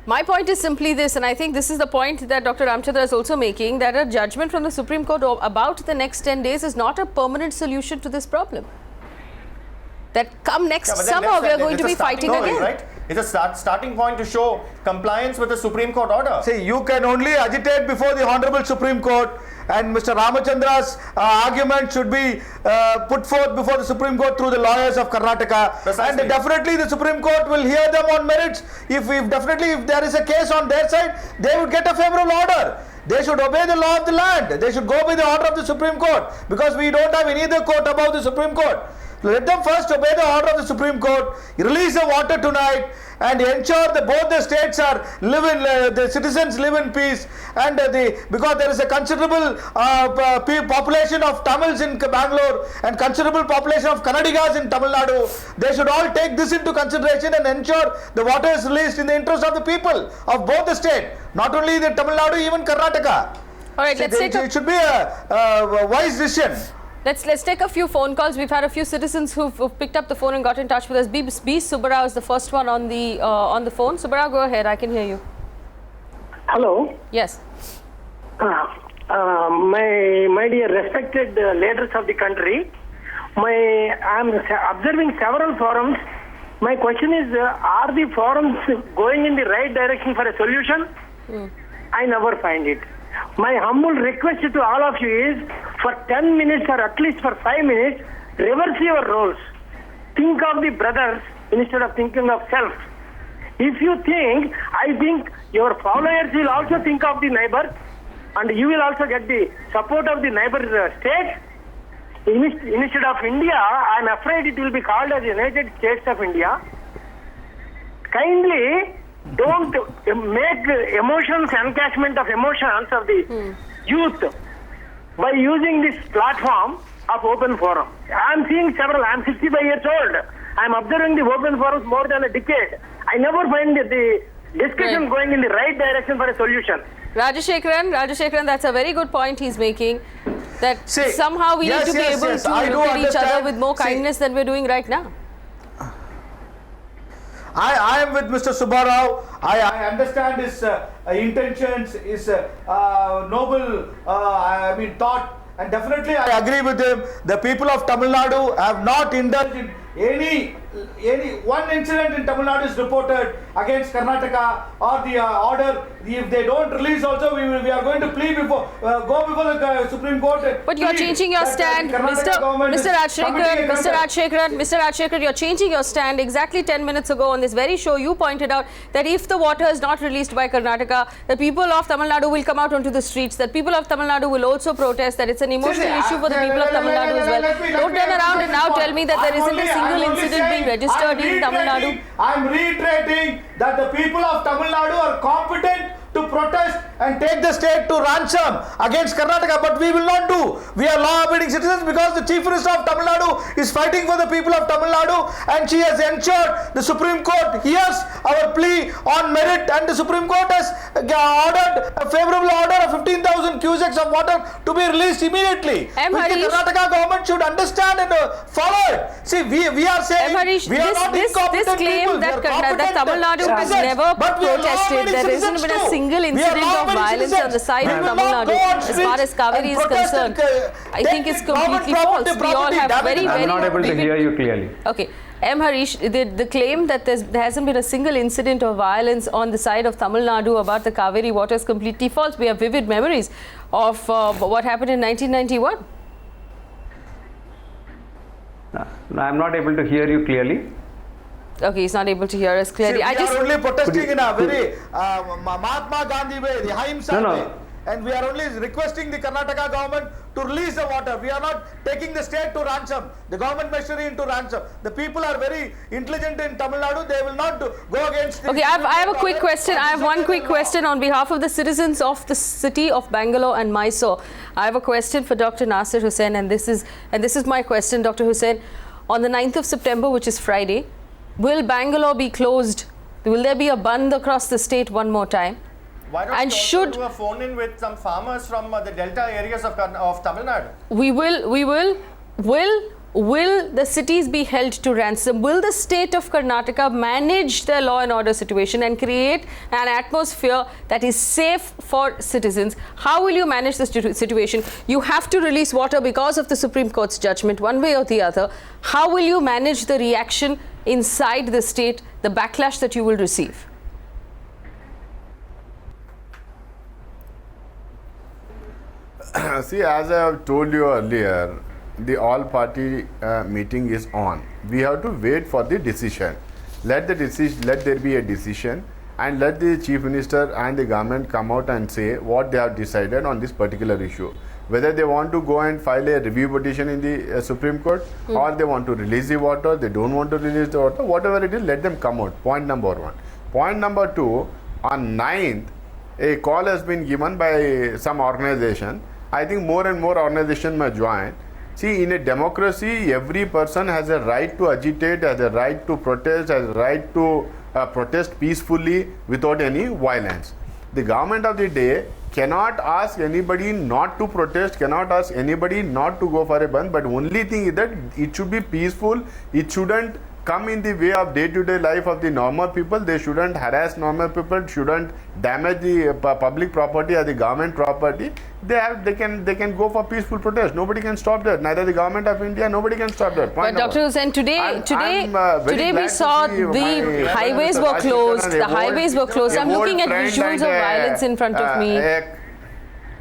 My point is simply this, and I think this is the point that Dr. Ramchandra is also making, that a judgment from the Supreme Court about the next 10 days is not a permanent solution to this problem. That come next summer, we are going to be fighting again. Right? It's a starting point to show compliance with the Supreme Court order. See, you can only agitate before the Honorable Supreme Court, and Mr. Ramachandra's argument should be put forth before the Supreme Court through the lawyers of Karnataka. Precisely. And definitely the Supreme Court will hear them on merits. If there is a case on their side, they would get a favorable order. They should obey the law of the land. They should go by the order of the Supreme Court, because we don't have any other court above the Supreme Court. Let them first obey the order of the Supreme Court, release the water tonight, and ensure that both the states are the citizens live in peace. And because there is a considerable population of Tamils in Bangalore and considerable population of Kannadigas in Tamil Nadu, they should all take this into consideration and ensure the water is released in the interest of the people of both the state, not only the Tamil Nadu, even Karnataka. All right, It should be a wise decision. Let's take a few phone calls. We've had a few citizens who've picked up the phone and got in touch with us. B Subbarao is the first one on the phone. Subbarao, go ahead. I can hear you. Hello. Yes. My dear respected leaders of the country, I'm observing several forums. My question is, are the forums going in the right direction for a solution? I never find it. My humble request to all of you is, for 10 minutes or at least for 5 minutes, reverse your roles. Think of the brothers instead of thinking of self. If you think, I think your followers will also think of the neighbor, and you will also get the support of the neighbor states. Instead of India, I am afraid it will be called as United States of India. Kindly don't make emotions, encashment of emotions of the youth by using this platform of open forum. I am seeing several, I am 65 years old. I am observing the open forums more than a decade. I never find the discussion going in the right direction for a solution. Rajashekaran, that's a very good point he's making. That somehow we need to be able to look at each other with more kindness than we're doing right now. I am with Mr. Subbarao. I understand his intentions, his noble thought, and definitely I agree with him. The people of Tamil Nadu have not indulged in any one incident in Tamil Nadu is reported against Karnataka or the order. If they don't release also, we are going to plead before the Supreme Court. But you're changing your stand, Mr. Rajashekaran, you're changing your stand. Exactly 10 minutes ago on this very show, you pointed out that if the water is not released by Karnataka, the people of Tamil Nadu will come out onto the streets, that people of Tamil Nadu will also protest, that it's an emotional issue for the people of Tamil Nadu as well. Don't turn around and now tell me that there isn't a single incident being registered in Tamil Nadu. I'm reiterating that the people of Tamil Nadu are competent to protest and take the state to ransom against Karnataka, but we will not do. We are law-abiding citizens because the Chief Minister of Tamil Nadu is fighting for the people of Tamil Nadu, and she has ensured the Supreme Court hears our plea on merit, and the Supreme Court has ordered a favorable order of 15,000 cusecs of water to be released immediately. Which the Karnataka government should understand and follow it. See, we are saying we are not incompetent This claim people. that Tamil Nadu has never protested, there isn't been a single incident of violence on the side of Tamil Nadu as far as Cauvery is concerned, I think it's completely false. We all have very I'm not able to hear you clearly. Okay. Harish, the claim that there hasn't been a single incident of violence on the side of Tamil Nadu about the Cauvery water is completely false. We have vivid memories of what happened in 1991. No, I'm not able to hear you clearly. Okay, he's not able to hear us clearly. See, we are only protesting in a very Mahatma Gandhi way, the Ahimsa way. And we are only requesting the Karnataka government to release the water. We are not taking the state to ransom, the government machinery into ransom. The people are very intelligent in Tamil Nadu. They will not go against. Okay, I have a quick question. I have one quick question on behalf of the citizens of the city of Bangalore and Mysore. I have a question for Dr. Naseer Hussain, and this is my question, Dr. Hussain. On the 9th of September, which is Friday, will Bangalore be closed? Will there be a band across the state one more time? Why don't you do a phone in with some farmers from the delta areas of Tamil Nadu? Will the cities be held to ransom? Will the state of Karnataka manage their law and order situation and create an atmosphere that is safe for citizens? How will you manage this situation? You have to release water because of the Supreme Court's judgment, one way or the other. How will you manage the reaction inside the state, the backlash that you will receive? See, as I have told you earlier, the all-party meeting is on. We have to wait for the decision. Let there be a decision, and let the Chief Minister and the government come out and say what they have decided on this particular issue. whether they want to go and file a review petition in the Supreme Court, or they want to release the water, they don't want to release the water, whatever it is, let them come out. Point number one. Point number two, on 9th, a call has been given by some organization. I think more and more organizations may join. See, in a democracy, every person has a right to agitate, has a right to protest, has a right to protest peacefully without any violence. The government of the day cannot ask anybody not to protest, cannot ask anybody not to go for a ban, but only thing is that it should be peaceful. It shouldn't come in the way of day-to-day life of the normal people. They shouldn't harass normal people, shouldn't damage the public property or the government property. They can go for peaceful protest. Nobody can stop that. Neither the government of India, nobody can stop that. But Dr. Hussain, today we saw the highways were closed. The highways were closed. I'm looking at visuals of violence in front of me.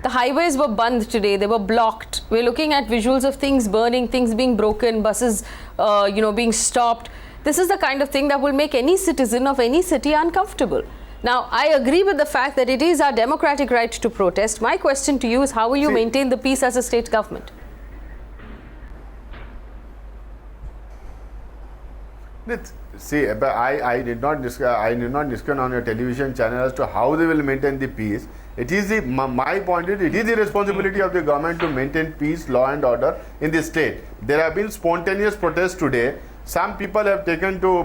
The highways were banned today. They were blocked. We're looking at visuals of things burning, things being broken, buses, being stopped. This is the kind of thing that will make any citizen of any city uncomfortable. Now, I agree with the fact that it is our democratic right to protest. My question to you is, how will you maintain the peace as a state government? See, I did not discuss on your television channel as to how they will maintain the peace. It is my point is, it is the responsibility of the government to maintain peace, law and order in the state. There have been spontaneous protests today. Some people have taken to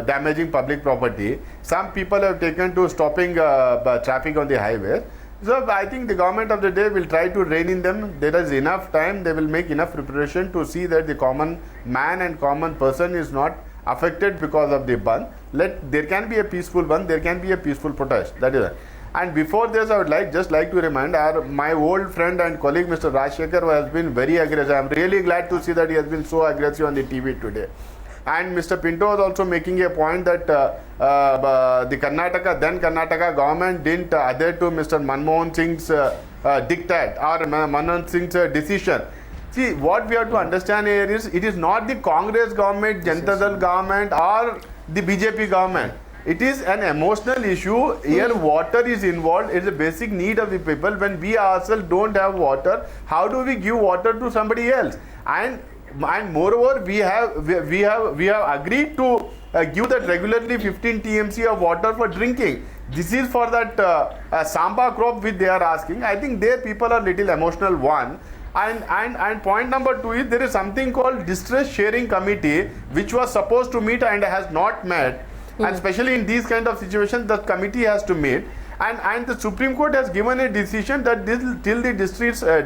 damaging public property. Some people have taken to stopping traffic on the highway. So I think the government of the day will try to rein in them. There is enough time. They will make enough preparation to see that the common man and common person is not affected because of the ban. There can be a peaceful ban. There can be a peaceful protest. That is it. And before this, I would just like to remind my old friend and colleague, Mr. Rajashekaran, who has been very aggressive. I am really glad to see that he has been so aggressive on the TV today. And Mr. Pinto was also making a point that the Karnataka government didn't adhere to Mr. Manmohan Singh's diktat or Manmohan Singh's decision. See, what we have to understand here is, it is not the Congress government, Janata Dal government or the BJP government. It is an emotional issue. Here water is involved. It is a basic need of the people. When we ourselves don't have water, how do we give water to somebody else? And moreover, we have agreed to give that regularly 15 TMC of water for drinking. This is for that samba crop which they are asking. I think their people are little emotional one. And point number two is, there is something called distress sharing committee which was supposed to meet and has not met. And especially in these kind of situations, the committee has to meet. And the Supreme Court has given a decision that till the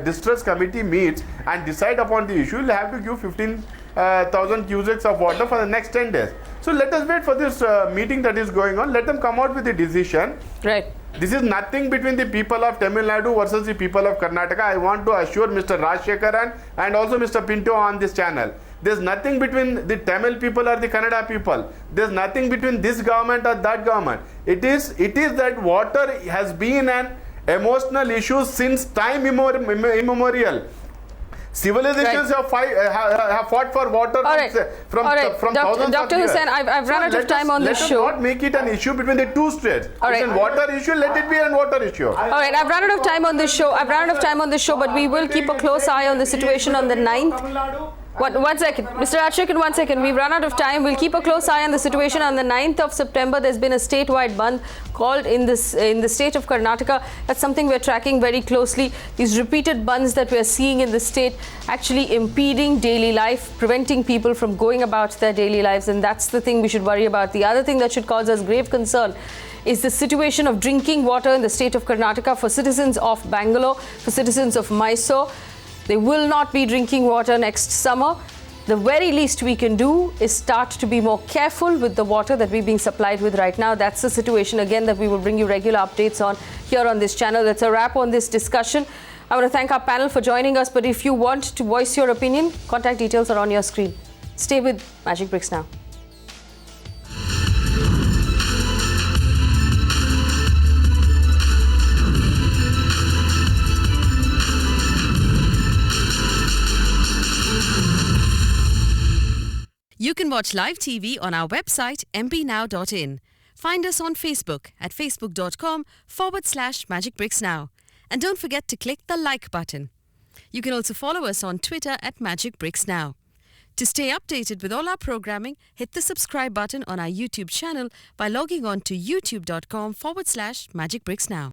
distress committee meets and decide upon the issue, will have to give 15,000 cusecs of water for the next 10 days. So let us wait for this meeting that is going on. Let them come out with a decision. Right. This is nothing between the people of Tamil Nadu versus the people of Karnataka. I want to assure Mr. Rajashekaran and also Mr. Pinto on this channel. There's nothing between the Tamil people or the Kannada people. There's nothing between this government or that government. It is that water has been an emotional issue since time immemorial. Civilizations have fought for water from thousands Dr. of years. Hussain, I've run out of time on this show. Let us not make it an issue between the two states. It's a water issue, let it be a water issue. All right, I've run out of time on this show. But we will keep a close eye on the situation on the 9th. One second. Mr. Rajashekaran, 1 second. We've run out of time. We'll keep a close eye on the situation. On the 9th of September, there's been a statewide ban called in the state of Karnataka. That's something we're tracking very closely. These repeated bans that we're seeing in the state actually impeding daily life, preventing people from going about their daily lives. And that's the thing we should worry about. The other thing that should cause us grave concern is the situation of drinking water in the state of Karnataka for citizens of Bangalore, for citizens of Mysore. They will not be drinking water next summer. The very least we can do is start to be more careful with the water that we're being supplied with right now. That's the situation, again, that we will bring you regular updates on here on this channel. That's a wrap on this discussion. I want to thank our panel for joining us. But if you want to voice your opinion, contact details are on your screen. Stay with Magicbricks Now. You can watch live TV on our website mpnow.in. Find us on Facebook at facebook.com/Magicbricks Now. And don't forget to click the like button. You can also follow us on Twitter at Magicbricks Now. To stay updated with all our programming, hit the subscribe button on our YouTube channel by logging on to youtube.com/Magicbricks Now.